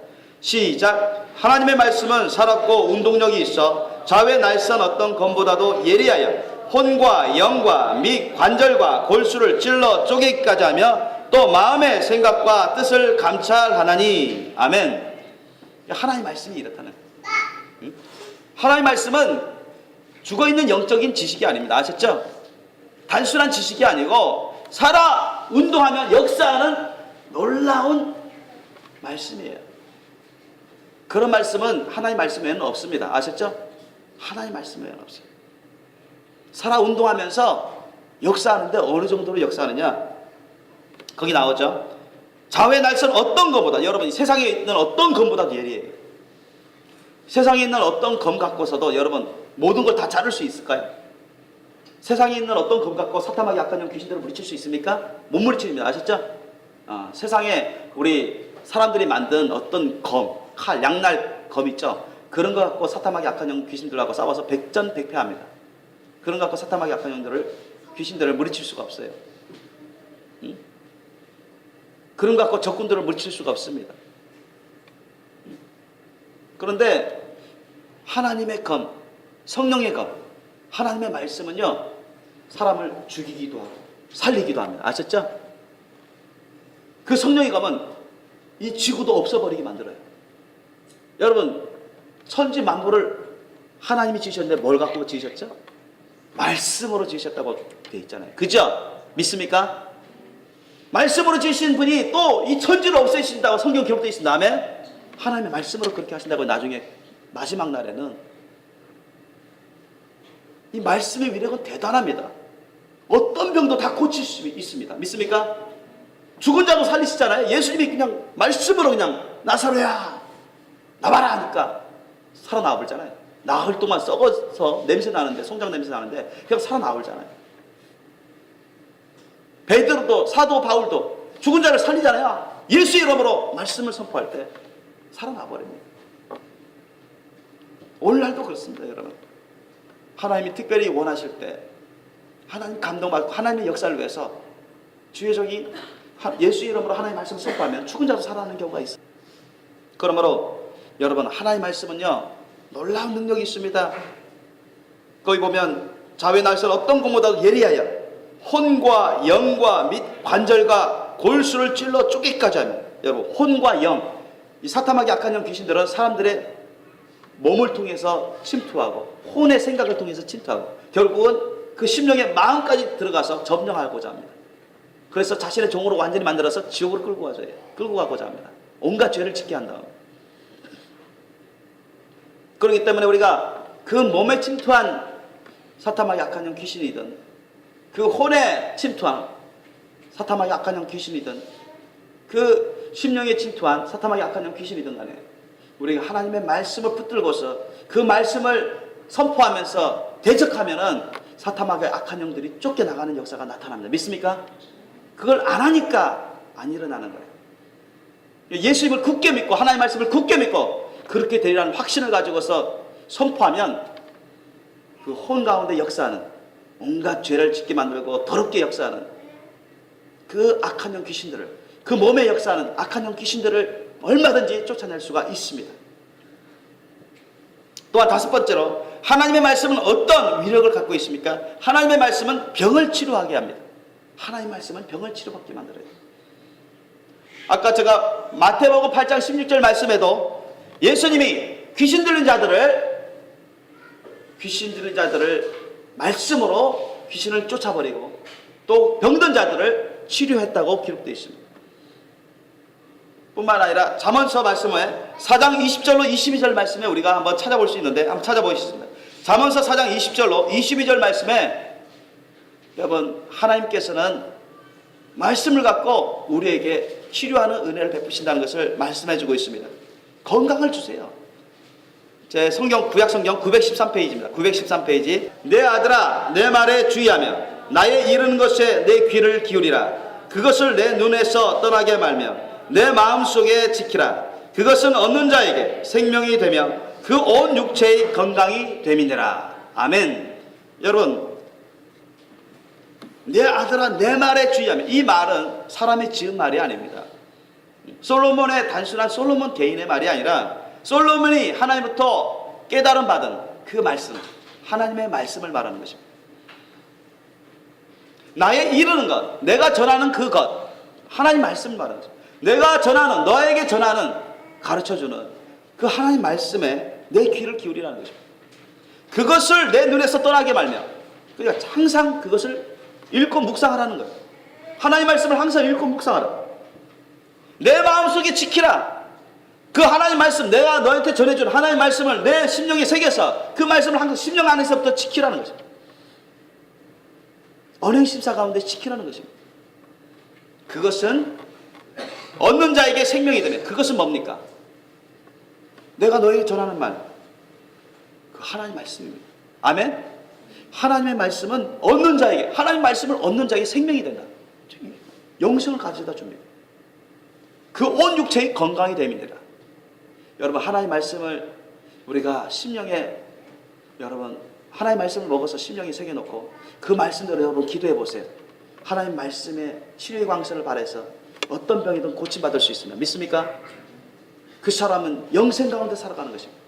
시작. 하나님의 말씀은 살았고 운동력이 있어 좌우의 날선 어떤 검보다도 예리하여 혼과 영과 및 관절과 골수를 찔러 쪼개기까지 하며 또 마음의 생각과 뜻을 감찰하나니. 아멘. 하나님의 말씀이 이렇다는 거예요. 하나님의 말씀은 죽어있는 영적인 지식이 아닙니다. 아셨죠? 단순한 지식이 아니고 살아 운동하면 역사하는 놀라운 말씀이에요. 그런 말씀은 하나님 말씀에는 없습니다. 아셨죠? 하나님 말씀에는 없어요. 살아 운동하면서 역사하는데 어느 정도로 역사하느냐? 거기 나오죠. 좌우의 날선 어떤 검보다, 여러분 세상에 있는 어떤 검보다도 예리해요. 세상에 있는 어떤 검 갖고서도 여러분 모든 걸 다 자를 수 있을까요? 세상에 있는 어떤 검 갖고 사탄과 약한 영 귀신들을 물리칠 수 있습니까? 못 물리칩니다. 아셨죠? 세상에 우리 사람들이 만든 어떤 검, 칼, 양날 검 있죠? 그런 거 갖고 사탄과 약한 영 귀신들하고 싸워서 백전백패합니다. 그런 거 갖고 사탄과 약한 영들을 귀신들을 물리칠 수가 없어요. 그런 거 갖고 적군들을 물리칠 수가 없습니다. 그런데 하나님의 검, 성령의 검, 하나님의 말씀은요, 사람을 죽이기도 하고 살리기도 합니다. 아셨죠? 그 성령의 검은 이 지구도 없어버리게 만들어요. 여러분, 천지 만물을 하나님이 지으셨는데 뭘 갖고 지으셨죠? 말씀으로 지으셨다고 되어 있잖아요. 그죠? 믿습니까? 말씀으로 지으신 분이 또 이 천지를 없애신다고 성경 기록되어 있습니다. 아멘? 하나님의 말씀으로 그렇게 하신다고 나중에 마지막 날에는 이 말씀의 위력은 대단합니다. 어떤 병도 다 고칠 수 있습니다. 믿습니까? 죽은 자도 살리시잖아요. 예수님이 그냥 말씀으로 그냥 나사로야 나와라 하니까 살아나와 버리잖아요. 나흘 동안 썩어서 냄새 나는데, 송장 냄새 나는데 그냥 살아나와 버리잖아요. 베드로도, 사도 바울도 죽은 자를 살리잖아요. 예수 이름으로 말씀을 선포할 때 살아나 버립니다. 오늘날도 그렇습니다. 여러분, 하나님이 특별히 원하실 때 하나님 감동받고 하나님의 역사를 위해서 주의 종이 예수 이름으로 하나님의 말씀을 선포하면 죽은 자도 살아나는 경우가 있어요. 그러므로 여러분, 하나님의 말씀은요 놀라운 능력이 있습니다. 거기 보면 좌우의 날선 어떤 것보다도 예리하여 혼과 영과 및 관절과 골수를 찔러 쪼개기까지 하면, 여러분 혼과 영, 이 사탄하게 약한 영 귀신들은 사람들의 몸을 통해서 침투하고 혼의 생각을 통해서 침투하고 결국은 그 심령의 마음까지 들어가서 점령하고자 합니다. 그래서 자신의 종으로 완전히 만들어서 지옥으로 끌고 가고자 합니다. 온갖 죄를 짓게 한다. 그렇기 때문에 우리가 그 몸에 침투한 사탄하게 약한 영 귀신이든 그 혼에 침투한 사탄하게 약한 영 귀신이든 그 심령에 침투한 사탄하게 약한 영 귀신이든 간에 우리가 하나님의 말씀을 붙들고서 그 말씀을 선포하면서 대적하면은 사탄하게 악한 영들이 쫓겨나가는 역사가 나타납니다. 믿습니까? 그걸 안 하니까 안 일어나는 거예요. 예수님을 굳게 믿고 하나님의 말씀을 굳게 믿고 그렇게 되리라는 확신을 가지고서 선포하면 그 혼 가운데 역사하는, 온갖 죄를 짓게 만들고 더럽게 역사하는 그 악한 영 귀신들을, 그 몸에 역사하는 악한 영 귀신들을 얼마든지 쫓아낼 수가 있습니다. 또한 다섯 번째로, 하나님의 말씀은 어떤 위력을 갖고 있습니까? 하나님의 말씀은 병을 치료하게 합니다. 하나님의 말씀은 병을 치료받게 만들어요. 아까 제가 마태복음 8장 16절 말씀에도 예수님이 귀신 들린 자들을 말씀으로 귀신을 쫓아버리고 또 병든 자들을 치료했다고 기록되어 있습니다. 뿐만 아니라 잠언서 말씀에 4장 20절로 22절 말씀에 우리가 한번 찾아볼 수 있는데 한번 찾아보시겠습니다. 잠언서 4장 20절로 22절 말씀에 여러분 하나님께서는 말씀을 갖고 우리에게 치료하는 은혜를 베푸신다는 것을 말씀해 주고 있습니다. 건강을 주세요. 제 성경 구약 성경 913페이지입니다. 913페이지. 내 아들아 내 말에 주의하며 나의 이르는 것에 내 귀를 기울이라. 그것을 내 눈에서 떠나게 말며 내 마음속에 지키라. 그것은 얻는 자에게 생명이 되며 그 온 육체의 건강이 됨이니라. 아멘. 여러분 내 아들아 내 말에 주의하며, 이 말은 사람이 지은 말이 아닙니다. 솔로몬의 단순한 솔로몬 개인의 말이 아니라 솔로몬이 하나님부터 깨달음 받은 그 말씀, 하나님의 말씀을 말하는 것입니다. 나의 이르는 것, 내가 전하는 그것, 하나님 말씀을 말하는 것입니다. 내가 전하는, 너에게 전하는, 가르쳐주는 그 하나님 말씀에 내 귀를 기울이라는 것입니다. 그것을 내 눈에서 떠나게 말며, 그러니까 항상 그것을 읽고 묵상하라는 거예요. 하나님 말씀을 항상 읽고 묵상하라. 내 마음속에 지키라. 그 하나님 말씀, 내가 너한테 전해준 하나님 말씀을 내 심령에 새겨서 그 말씀을 항상 심령 안에서부터 지키라는 것입니다. 언행심사 가운데 지키라는 것입니다. 그것은 얻는 자에게 생명이 되네. 그것은 뭡니까? 내가 너에게 전하는 말, 그 하나님 말씀입니다. 아멘. 하나님의 말씀은 얻는 자에게, 하나님 말씀을 얻는 자에게 생명이 된다. 영생을 가져다 줍니다. 그 온 육체의 건강이 됨이니라. 여러분 하나님 말씀을 우리가 심령에, 여러분 하나님 말씀을 먹어서 심령에 새겨놓고 그 말씀대로 여러분 기도해 보세요. 하나님 말씀에 치료의 광선을 발해서 어떤 병이든 고침받을 수 있습니다. 믿습니까? 그 사람은 영생 가운데 살아가는 것입니다.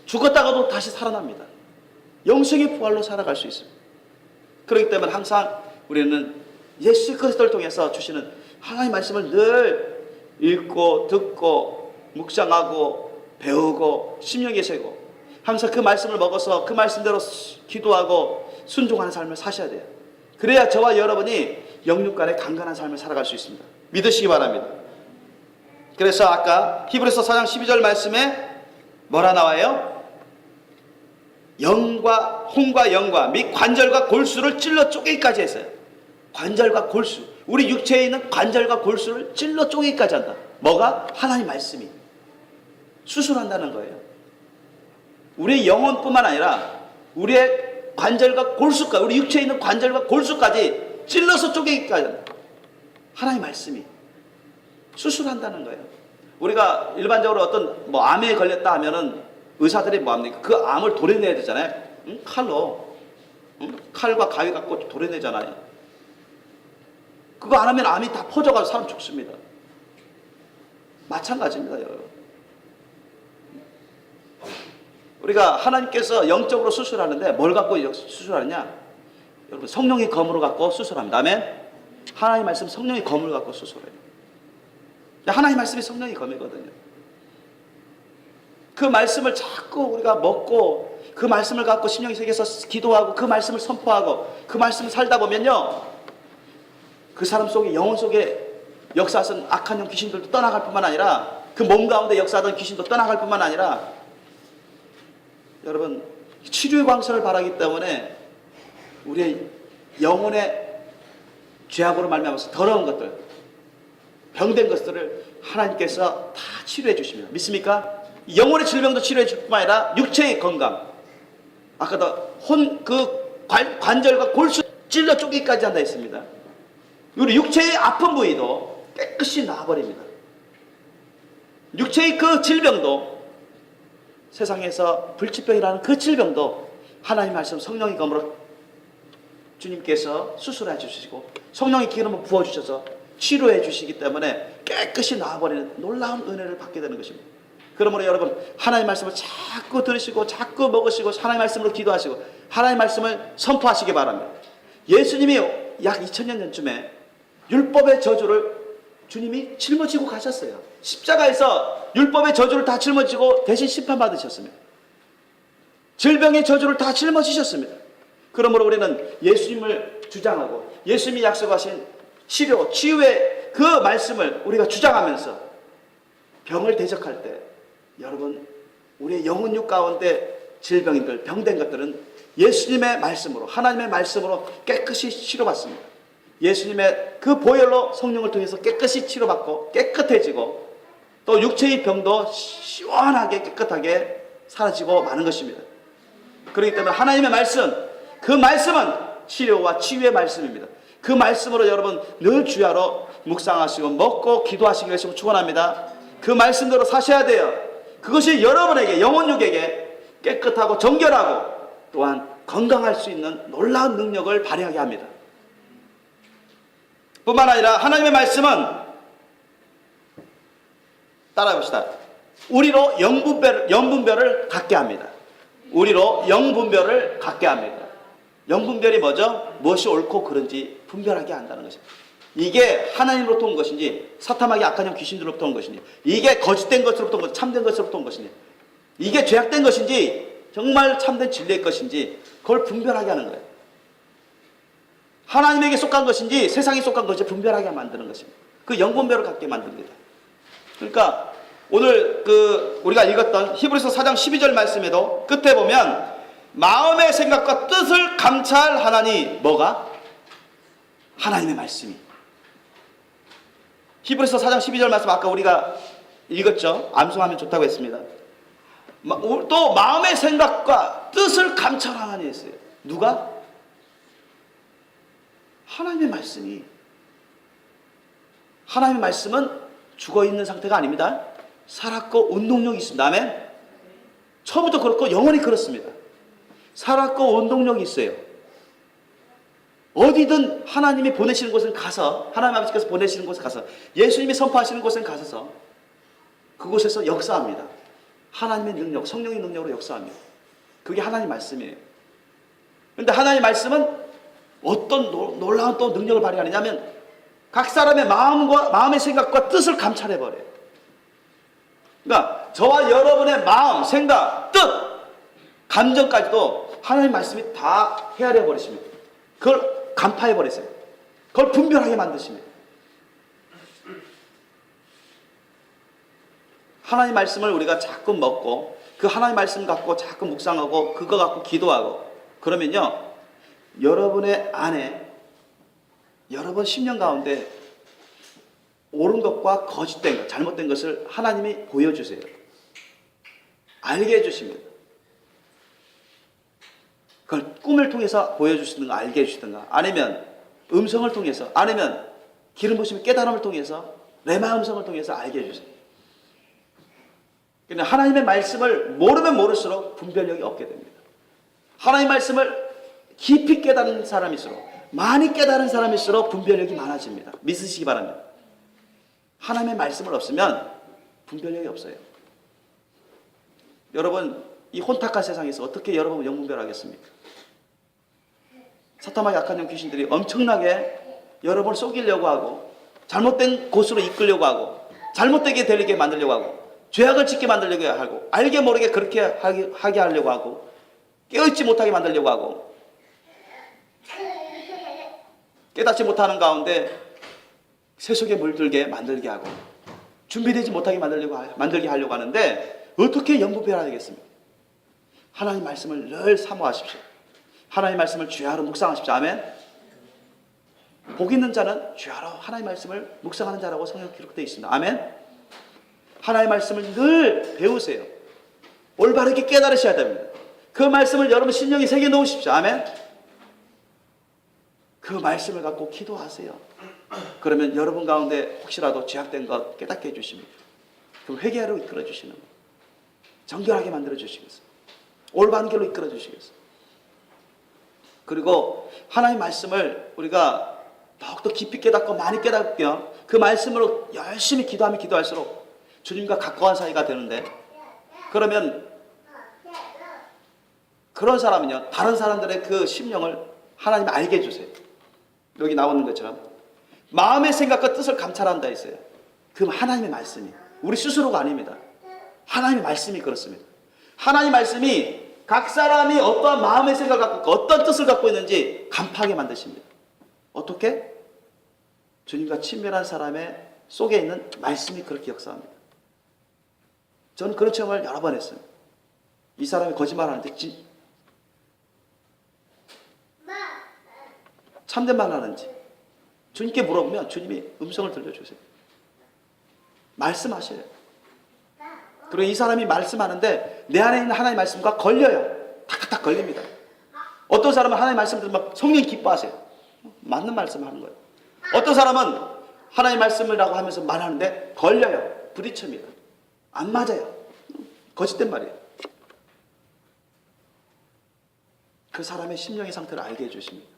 죽었다가도 다시 살아납니다. 영생의 부활로 살아갈 수 있습니다. 그렇기 때문에 항상 우리는 예수 그리스도를 통해서 주시는 하나님 말씀을 늘 읽고 듣고 묵상하고 배우고 심령에 새고 항상 그 말씀을 먹어서 그 말씀대로 기도하고 순종하는 삶을 사셔야 돼요. 그래야 저와 여러분이 영육 간에 강건한 삶을 살아갈 수 있습니다. 믿으시기 바랍니다. 그래서 아까 히브리서 4장 12절 말씀에 뭐라 나와요? 영과 혼과 영과 및 관절과 골수를 찔러 쪼개기까지 했어요. 관절과 골수, 우리 육체에 있는 관절과 골수를 찔러 쪼개기까지 한다. 뭐가? 하나님 말씀이 수술한다는 거예요. 우리의 영혼뿐만 아니라 우리의 관절과 골수까지, 우리 육체에 있는 관절과 골수까지 찔러서 쪼개기까지 한다. 하나님 말씀이 수술한다는 거예요. 우리가 일반적으로 어떤 암에 걸렸다 하면은 의사들이 뭐합니까? 그 암을 도려내야 되잖아요. 칼로, 칼과 가위 갖고 도려내잖아요. 그거 안 하면 암이 다 퍼져가지고 사람 죽습니다. 마찬가지입니다, 여러분. 우리가 하나님께서 영적으로 수술하는데 뭘 갖고 수술하느냐? 여러분 성령의 검으로 갖고 수술합니다. 아멘? 하나님 말씀 성령의 검을 갖고 수술해요. 하나님 말씀이 성령의 검이거든요. 그 말씀을 자꾸 우리가 먹고 그 말씀을 갖고 심령이 새겨서 기도하고 그 말씀을 선포하고 그 말씀을 살다 보면요, 그 사람 속에, 영혼 속에 역사하던 악한 영 귀신들도 떠나갈 뿐만 아니라 그 몸 가운데 역사하던 귀신도 떠나갈 뿐만 아니라 여러분 치료의 광선을 바라기 때문에 우리의 영혼의 죄악으로 말미암아서 더러운 것들, 병된 것들을 하나님께서 다 치료해 주십니다. 믿습니까? 영혼의 질병도 치료해 줄 뿐만 아니라 육체의 건강, 아까도 관절과 골수 찔러 쪼개기까지 한다 했습니다. 우리 육체의 아픈 부위도 깨끗이 나아버립니다. 육체의 그 질병도, 세상에서 불치병이라는 그 질병도 하나님 말씀 성령의 검으로 주님께서 수술해 주시고 성령의 기름을 부어주셔서 치료해 주시기 때문에 깨끗이 나아버리는 놀라운 은혜를 받게 되는 것입니다. 그러므로 여러분 하나님 말씀을 자꾸 들으시고 자꾸 먹으시고 하나님 말씀으로 기도하시고 하나님 말씀을 선포하시기 바랍니다. 예수님이 약 2000년 전쯤에 율법의 저주를 주님이 짊어지고 가셨어요. 십자가에서 율법의 저주를 다 짊어지고 대신 심판받으셨습니다. 질병의 저주를 다 짊어지셨습니다. 그러므로 우리는 예수님을 주장하고 예수님이 약속하신 치료, 치유의 그 말씀을 우리가 주장하면서 병을 대적할 때 여러분 우리의 영혼육 가운데 질병인들, 병된 것들은 예수님의 말씀으로, 하나님의 말씀으로 깨끗이 치료받습니다. 예수님의 그 보혈로 성령을 통해서 깨끗이 치료받고 깨끗해지고 또 육체의 병도 시원하게 깨끗하게 사라지고 마는 것입니다. 그렇기 때문에 하나님의 말씀, 그 말씀은 치료와 치유의 말씀입니다. 그 말씀으로 여러분 늘 주야로 묵상하시고 먹고 기도하시기를 축원합니다. 그 말씀대로 사셔야 돼요. 그것이 여러분에게, 영혼육에게 깨끗하고 정결하고 또한 건강할 수 있는 놀라운 능력을 발휘하게 합니다. 뿐만 아니라 하나님의 말씀은, 따라해봅시다, 우리로 영분별을 갖게 합니다. 우리로 영분별을 갖게 합니다. 영분별이 뭐죠? 무엇이 옳고 그른지 분별하게 한다는 것입니다. 이게 하나님으로부터 온 것인지 사탐하게 악한 영 귀신들로부터 온 것인지, 이게 거짓된 것으로부터 온 것인지 참된 것으로부터 온 것인지, 이게 죄악된 것인지 정말 참된 진리의 것인지 그걸 분별하게 하는 거예요. 하나님에게 속한 것인지 세상에 속한 것인지 분별하게 만드는 것입니다. 그 영분별을 갖게 만듭니다. 그러니까 오늘 우리가 읽었던 히브리서 4장 12절 말씀에도 끝에 보면 마음의 생각과 뜻을 감찰하나니 뭐가? 하나님의 말씀이. 히브리서 4장 12절 말씀 아까 우리가 읽었죠? 암송하면 좋다고 했습니다. 또 마음의 생각과 뜻을 감찰하나니 했어요. 누가? 하나님의 말씀이. 하나님의 말씀은 죽어있는 상태가 아닙니다. 살았고 운동력이 있습니다. 아멘? 처음부터 그렇고 영원히 그렇습니다. 살았고 운동력이 있어요. 어디든 하나님이 보내시는 곳은 가서, 하나님 아버지께서 보내시는 곳에 가서, 예수님이 선포하시는 곳에 가서 그곳에서 역사합니다. 하나님의 능력, 성령의 능력으로 역사합니다. 그게 하나님의 말씀이에요. 그런데 하나님의 말씀은 어떤 놀라운 또 능력을 발휘하느냐면 각 사람의 마음의 생각과 뜻을 감찰해버려요. 그러니까 저와 여러분의 마음, 생각, 뜻, 감정까지도 하나님의 말씀이 다 헤아려 버리십니다. 그걸 간파해 버리세요. 그걸 분별하게 만드십니다. 하나님의 말씀을 우리가 자꾸 먹고 그 하나님의 말씀 갖고 자꾸 묵상하고 그거 갖고 기도하고 그러면요, 여러분의 안에, 여러분 심령 가운데 옳은 것과 거짓된 것, 잘못된 것을 하나님이 보여주세요. 알게 해주십니다. 그걸 꿈을 통해서 보여주시든가 알게 해주시든가, 아니면 음성을 통해서, 아니면 기름 부심의 깨달음을 통해서, 레마 음성을 통해서 알게 해주세요. 그냥 하나님의 말씀을 모르면 모를수록 분별력이 없게 됩니다. 하나님의 말씀을 깊이 깨달은 사람일수록, 많이 깨달은 사람일수록 분별력이 많아집니다. 믿으시기 바랍니다. 하나님의 말씀을 없으면 분별력이 없어요. 여러분, 이 혼탁한 세상에서 어떻게 여러분 영분별하겠습니까? 사탄과 약한 영 귀신들이 엄청나게 여러분을 속이려고 하고 잘못된 곳으로 이끌려고 하고 잘못되게 되게 만들려고 하고 죄악을 짓게 만들려고 하고 알게 모르게 그렇게 하게 하려고 하고 깨어있지 못하게 만들려고 하고 깨닫지 못하는 가운데 세속에 물들게 만들게 하고 준비되지 못하게 만들게 하려고 하는데 어떻게 영분별해야 되겠습니까? 하나님 말씀을 늘 사모하십시오. 하나님 말씀을 주야로 묵상하십시오. 아멘. 복 있는 자는 주야로 하나님 말씀을 묵상하는 자라고 성경에 기록되어 있습니다. 아멘. 하나님 말씀을 늘 배우세요. 올바르게 깨달으셔야 됩니다. 그 말씀을 여러분 심령에 새겨 놓으십시오. 아멘. 그 말씀을 갖고 기도하세요. 그러면 여러분 가운데 혹시라도 죄악된 것 깨닫게 해주십니다. 그럼 회개하러 이끌어 주시는 거예요. 정결하게 만들어 주시겠어요. 올바른 길로 이끌어 주시겠어요. 그리고 하나님의 말씀을 우리가 더욱더 깊이 깨닫고 많이 깨닫고요, 그 말씀으로 열심히 기도하면 기도할수록 주님과 가까운 사이가 되는데, 그러면 그런 사람은요, 다른 사람들의 그 심령을 하나님이 알게 해주세요. 여기 나오는 것처럼 마음의 생각과 뜻을 감찰한다 했어요. 그 하나님의 말씀이, 우리 스스로가 아닙니다. 하나님의 말씀이 그렇습니다. 하나님의 말씀이 각 사람이 어떠한 마음의 생각을 갖고 있고 어떤 뜻을 갖고 있는지 간파하게 만드십니다. 어떻게? 주님과 친밀한 사람의 속에 있는 말씀이 그렇게 역사합니다. 저는 그런 체험을 여러 번 했어요. 이 사람이 거짓말하는데 참된 말 하는지 주님께 물어보면 주님이 음성을 들려주세요. 말씀하셔요. 그리고 이 사람이 말씀하는데 내 안에 있는 하나님의 말씀과 걸려요. 탁탁탁 걸립니다. 어떤 사람은 하나님의 말씀을 들으면 성령이 기뻐하세요. 맞는 말씀을 하는 거예요. 어떤 사람은 하나님의 말씀이라고 하면서 말하는데 걸려요. 부딪힙니다. 안 맞아요. 거짓된 말이에요. 그 사람의 심령의 상태를 알게 해주십니다.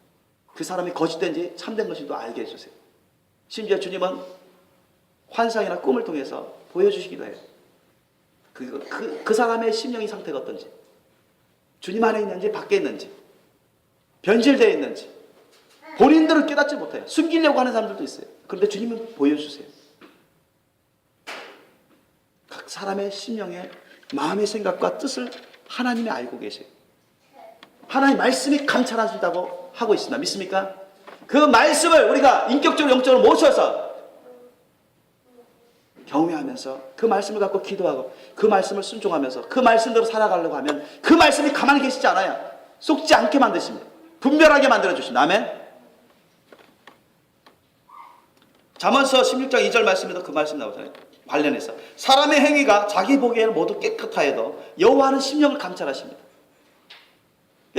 그 사람이 거짓된지 참된 것인지도 알게 해주세요. 심지어 주님은 환상이나 꿈을 통해서 보여주시기도 해요. 그 사람의 심령의 상태가 어떤지, 주님 안에 있는지 밖에 있는지, 변질되어 있는지 본인들은 깨닫지 못해요. 숨기려고 하는 사람들도 있어요. 그런데 주님은 보여주세요. 각 사람의 심령의 마음의 생각과 뜻을 하나님이 알고 계세요. 하나님 말씀이 감찰하신다고 하고 있습니다. 믿습니까? 그 말씀을 우리가 인격적으로 영적으로 모셔서 경외하면서 그 말씀을 갖고 기도하고 그 말씀을 순종하면서 그 말씀대로 살아가려고 하면 그 말씀이 가만히 계시지 않아요. 속지 않게 만드십니다. 분별하게 만들어주십니다. 아멘. 잠언서 16장 2절 말씀에도 그 말씀 나오잖아요. 관련해서 사람의 행위가 자기 보기에는 모두 깨끗하여도 여호와는 심령을 감찰하십니다.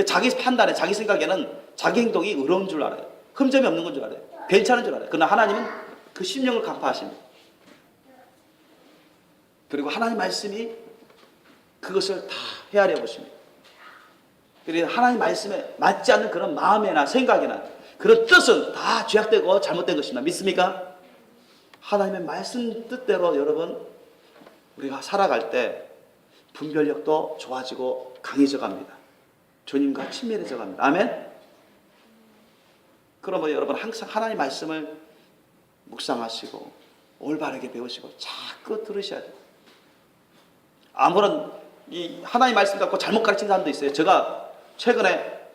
자기 판단에 자기 생각에는 자기 행동이 의로운 줄 알아요. 흠점이 없는 건 줄 알아요. 괜찮은 줄 알아요. 그러나 하나님은 그 심령을 간파하십니다. 그리고 하나님 말씀이 그것을 다 헤아려 보십니다. 그리고 하나님 말씀에 맞지 않는 그런 마음이나 생각이나 그런 뜻은 다 죄악되고 잘못된 것입니다. 믿습니까? 하나님의 말씀 뜻대로 여러분 우리가 살아갈 때 분별력도 좋아지고 강해져 갑니다. 주님과 친밀해져 갑니다. 아멘. 그러면 여러분 항상 하나님 말씀을 묵상하시고 올바르게 배우시고 자꾸 들으셔야 돼요. 아무런 이 하나님 말씀 갖고 잘못 가르치는 사람도 있어요. 제가 최근에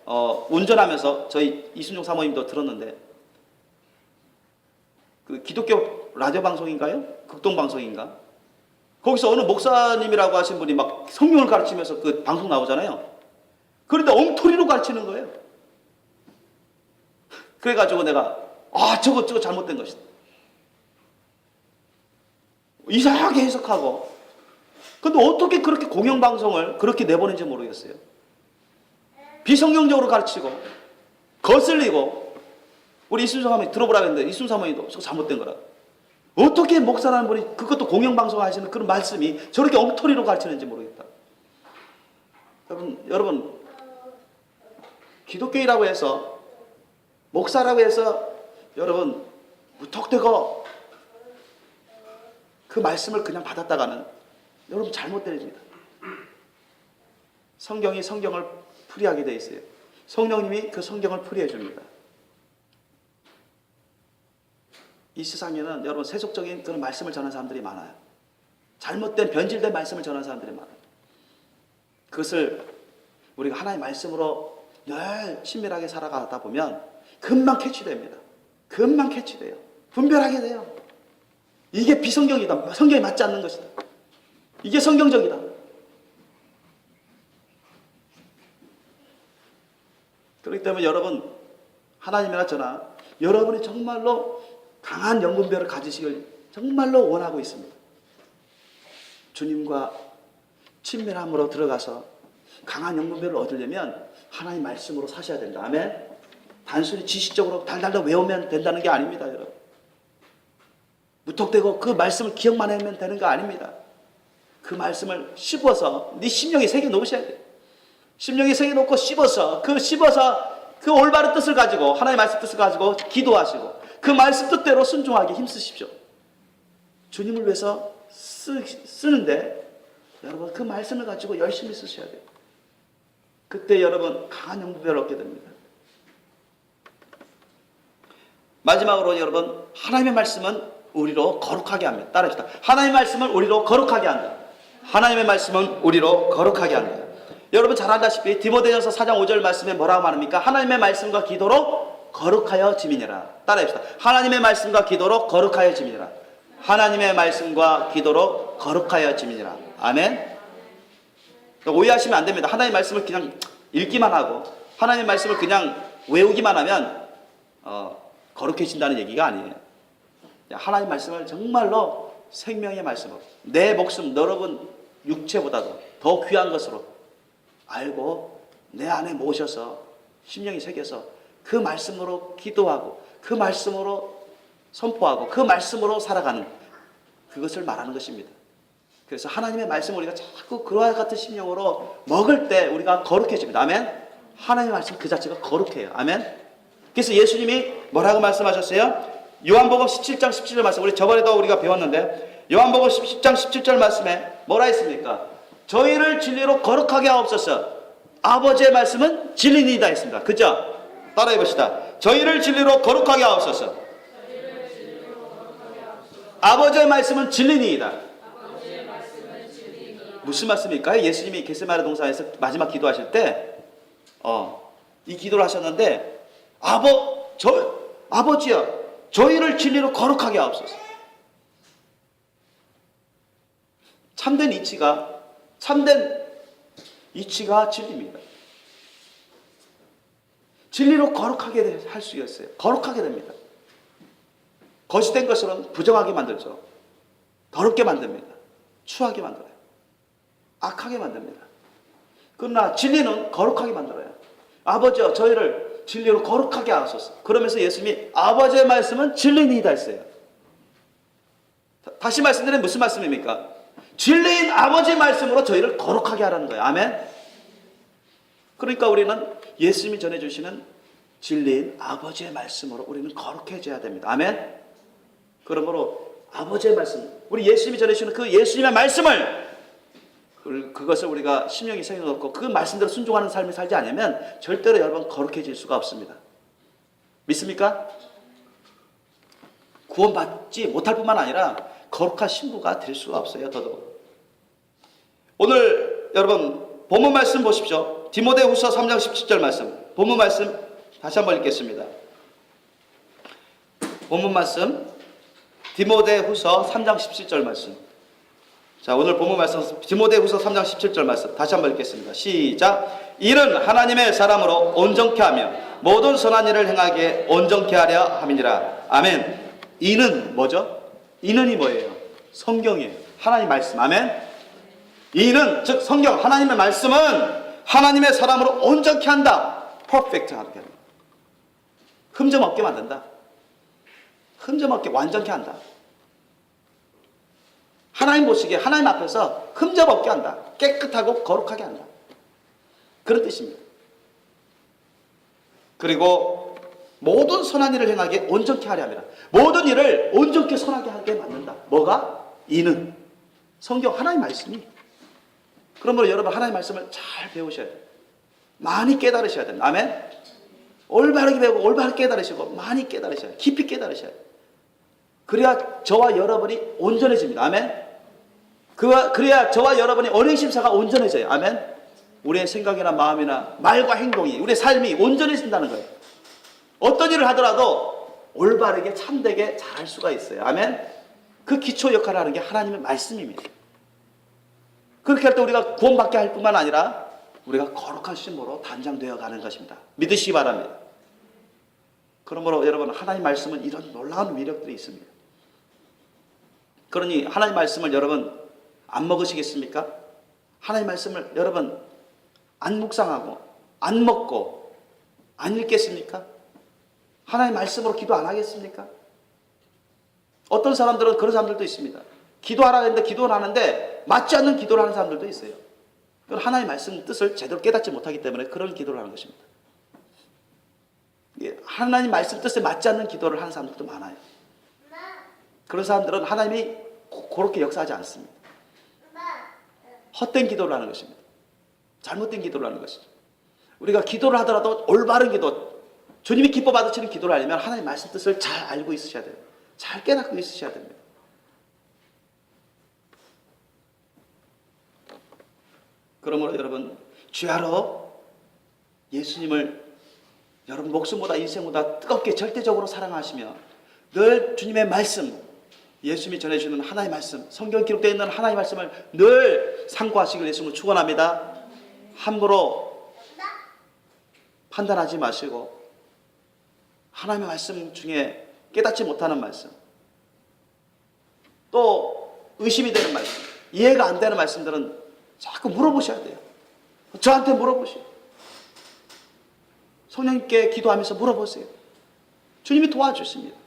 운전하면서 저희 이순종 사모님도 들었는데 그 기독교 라디오 방송인가요? 극동 방송인가? 거기서 어느 목사님이라고 하신 분이 막 성경을 가르치면서 그 방송 나오잖아요. 그런데 엉터리로 가르치는 거예요. 그래가지고 내가 저거 잘못된 것이다. 이상하게 해석하고 근데 어떻게 그렇게 공영방송을 그렇게 내보낸지 모르겠어요. 비성경적으로 가르치고 거슬리고 우리 이순성 사모님 들어보라고 했는데 이순성 사모님도 저거 잘못된 거라. 어떻게 목사라는 분이 그것도 공영방송 하시는 그런 말씀이 저렇게 엉터리로 가르치는지 모르겠다. 여러분 기독교인이라고 해서 목사라고 해서 여러분 무턱대고 그 말씀을 그냥 받았다가는 여러분 잘못됩니다. 성경이 성경을 풀이하게 되어 있어요. 성령님이 그 성경을 풀이해 줍니다. 이 세상에는 여러분 세속적인 그런 말씀을 전하는 사람들이 많아요. 잘못된 변질된 말씀을 전하는 사람들이 많아요. 그것을 우리가 하나의 말씀으로 늘 친밀하게 살아가다 보면 금방 캐치됩니다. 금방 캐치돼요. 분별하게 돼요. 이게 비성경이다. 성경에 맞지 않는 것이다. 이게 성경적이다. 그렇기 때문에 여러분 하나님이나 저나 여러분이 정말로 강한 영분별을 가지시길 정말로 원하고 있습니다. 주님과 친밀함으로 들어가서 강한 영분별을 얻으려면 하나님 말씀으로 사셔야 된다. 아멘. 단순히 지식적으로 달달달 외우면 된다는 게 아닙니다. 여러분 무턱대고 그 말씀을 기억만 하면 되는 거 아닙니다. 그 말씀을 씹어서 네 심령에 새겨 놓으셔야 돼요. 심령에 새겨 놓고 씹어서 그 올바른 뜻을 가지고 하나님의 말씀 뜻을 가지고 기도하시고 그 말씀 뜻대로 순종하게 힘쓰십시오. 주님을 위해서 쓰는데 여러분 그 말씀을 가지고 열심히 쓰셔야 돼요. 그때 여러분 강한 영분별을 얻게 됩니다. 마지막으로 여러분 하나님의 말씀은 우리로 거룩하게 합니다. 따라합시다. 하나님의 말씀은 우리로 거룩하게 한다. 하나님의 말씀은 우리로 거룩하게 한다. 여러분 잘 알다시피 디모데전서 4장 5절 말씀에 뭐라고 말합니까? 하나님의 말씀과 기도로 거룩하여 지미니라. 따라합시다. 하나님의 말씀과 기도로 거룩하여 지미니라. 하나님의 말씀과 기도로 거룩하여 지미니라. 아멘. 오해하시면 안 됩니다. 하나님의 말씀을 그냥 읽기만 하고 하나님의 말씀을 그냥 외우기만 하면 거룩해진다는 얘기가 아니에요. 하나님의 말씀을 정말로 생명의 말씀으로 내 목숨 여러분 육체보다도 더 귀한 것으로 알고 내 안에 모셔서 심령이 새겨서 그 말씀으로 기도하고 그 말씀으로 선포하고 그 말씀으로 살아가는 그것을 말하는 것입니다. 그래서 하나님의 말씀을 우리가 자꾸 그와 같은 심령으로 먹을 때 우리가 거룩해집니다. 아멘. 하나님의 말씀 그 자체가 거룩해요. 아멘. 그래서 예수님이 뭐라고 말씀하셨어요? 요한복음 17장 17절 말씀, 우리 저번에도 우리가 배웠는데 요한복음 10장 17절 말씀에 뭐라 했습니까? 저희를 진리로 거룩하게 하옵소서. 아버지의 말씀은 진리니이다 했습니다. 그죠? 따라해 봅시다. 저희를 진리로 거룩하게 하옵소서. 아버지의 말씀은 진리니이다. 무슨 말씀일까요? 예수님이 겟세마네 동산에서 마지막 기도하실 때 이 기도를 하셨는데 아버지여 저희를 진리로 거룩하게 하옵소서. 참된 이치가 진리입니다. 진리로 거룩하게 할 수 있어요. 거룩하게 됩니다. 거짓된 것으로는 부정하게 만들죠. 더럽게 만듭니다. 추하게 만들어요. 악하게 만듭니다. 그러나 진리는 거룩하게 만들어요. 아버지여 저희를 진리로 거룩하게 하소서. 그러면서 예수님이 아버지의 말씀은 진리니이다 했어요. 다시 말씀드리면 무슨 말씀입니까? 진리인 아버지의 말씀으로 저희를 거룩하게 하라는 거예요. 아멘. 그러니까 우리는 예수님이 전해주시는 진리인 아버지의 말씀으로 우리는 거룩해져야 됩니다. 아멘. 그러므로 아버지의 말씀, 우리 예수님이 전해주시는 그 예수님의 말씀을 그것을 우리가 심령이 새겨놓고 그 말씀대로 순종하는 삶을 살지 않으면 절대로 여러분 거룩해질 수가 없습니다. 믿습니까? 구원받지 못할 뿐만 아니라 거룩한 신부가 될 수가 없어요. 더더욱 오늘 여러분 본문 말씀 보십시오. 디모데후서 3장 17절 말씀, 본문 말씀 다시 한번 읽겠습니다. 본문 말씀 디모데후서 3장 17절 말씀. 자, 오늘 본문 말씀 디모데후서 3장 17절 말씀 다시 한번 읽겠습니다. 시작. 이는 하나님의 사람으로 온전케 하며 모든 선한 일을 행하게 온전케 하려 함이니라. 아멘. 이는 뭐죠? 이는이 뭐예요? 성경이에요. 하나님 말씀. 아멘. 이는 즉 성경 하나님의 말씀은 하나님의 사람으로 온전케 한다. 퍼펙트하게 한다. 흠점 없게 만든다. 흠점 없게 완전케 한다. 하나님 보시기에 하나님 앞에서 흠잡 없게 한다. 깨끗하고 거룩하게 한다. 그런 뜻입니다. 그리고 모든 선한 일을 행하게 온전케 하려 합니다. 모든 일을 온전케 선하게 하게 만든다. 뭐가? 이는 성경 하나님 말씀이. 그러므로 여러분 하나님 말씀을 잘 배우셔야 돼요. 많이 깨달으셔야 됩니다. 아멘. 올바르게 배우고 올바르게 깨달으시고 많이 깨달으셔야 돼요. 깊이 깨달으셔야 돼요. 그래야 저와 여러분이 온전해집니다. 아멘. 그래야 저와 여러분의 언행심사가 온전해져요. 아멘. 우리의 생각이나 마음이나 말과 행동이, 우리의 삶이 온전해진다는 거예요. 어떤 일을 하더라도 올바르게 참되게 잘할 수가 있어요. 아멘. 그 기초 역할을 하는 게 하나님의 말씀입니다. 그렇게 할 때 우리가 구원받게 할 뿐만 아니라 우리가 거룩한 신부로 단장되어 가는 것입니다. 믿으시기 바랍니다. 그러므로 여러분 하나님 말씀은 이런 놀라운 위력들이 있습니다. 그러니 하나님 말씀을 여러분 안 먹으시겠습니까? 하나님 말씀을 여러분 안 묵상하고 안 먹고 안 읽겠습니까? 하나님 말씀으로 기도 안 하겠습니까? 어떤 사람들은 그런 사람들도 있습니다. 기도하라 했는데 기도를 하는데 맞지 않는 기도를 하는 사람들도 있어요. 그건 하나님 말씀 뜻을 제대로 깨닫지 못하기 때문에 그런 기도를 하는 것입니다. 하나님 말씀 뜻에 맞지 않는 기도를 하는 사람들도 많아요. 그런 사람들은 하나님이 그렇게 역사하지 않습니다. 헛된 기도를 하는 것입니다. 잘못된 기도를 하는 것이죠. 우리가 기도를 하더라도 올바른 기도, 주님이 기뻐 받으시는 기도를 하려면 하나님 말씀 뜻을 잘 알고 있으셔야 돼요. 잘 깨닫고 있으셔야 됩니다. 그러므로 여러분 주야로 예수님을 여러분 목숨보다 인생보다 뜨겁게 절대적으로 사랑하시며 늘 주님의 말씀, 예수님이 전해주는 하나의 말씀, 성경 기록되어 있는 하나의 말씀을 늘 상고하시길 예수님을 축원합니다. 함부로 판단하지 마시고 하나님의 말씀 중에 깨닫지 못하는 말씀, 또 의심이 되는 말씀, 이해가 안 되는 말씀들은 자꾸 물어보셔야 돼요. 저한테 물어보세요. 성령님께 기도하면서 물어보세요. 주님이 도와주십니다.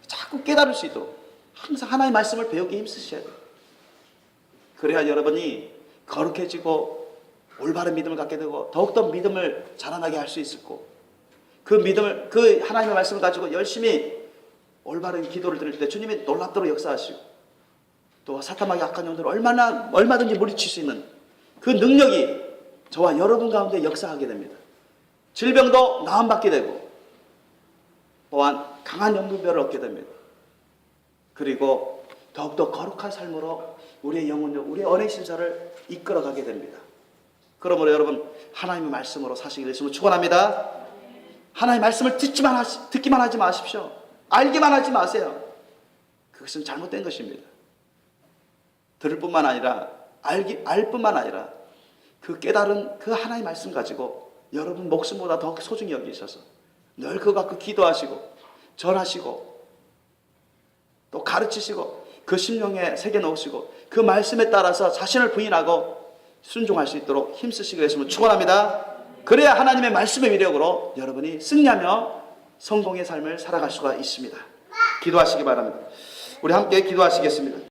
자꾸 깨달을 수 있도록 항상 하나님의 말씀을 배우기 힘쓰셔야 돼요. 그래야 여러분이 거룩해지고 올바른 믿음을 갖게 되고 더욱더 믿음을 자라나게 할 수 있고, 그 믿음을, 그 하나님의 말씀을 가지고 열심히 올바른 기도를 드릴 때 주님이 놀랍도록 역사하시고, 또 사탄마귀 악한 영들을 얼마든지 물리칠 수 있는 그 능력이 저와 여러분 가운데 역사하게 됩니다. 질병도 나음받게 되고 또한 강한 영분별을 얻게 됩니다. 그리고 더욱더 거룩한 삶으로 우리의 영혼을, 우리의 언의 신사를 이끌어가게 됩니다. 그러므로 여러분 하나님의 말씀으로 사시기를 예수님을 축원합니다. 하나님의 말씀을 듣기만 하지 마십시오. 알기만 하지 마세요. 그것은 잘못된 것입니다. 들을 뿐만 아니라 알 뿐만 아니라 그 깨달은 그 하나님의 말씀 가지고 여러분 목숨보다 더 소중히 여기셔서 늘 그거 갖고 기도하시고 전하시고 또 가르치시고 그 심령에 새겨 넣으시고 그 말씀에 따라서 자신을 부인하고 순종할 수 있도록 힘쓰시기를 예수님을 축원합니다. 그래야 하나님의 말씀의 위력으로 여러분이 승리하며 성공의 삶을 살아갈 수가 있습니다. 기도하시기 바랍니다. 우리 함께 기도하시겠습니다.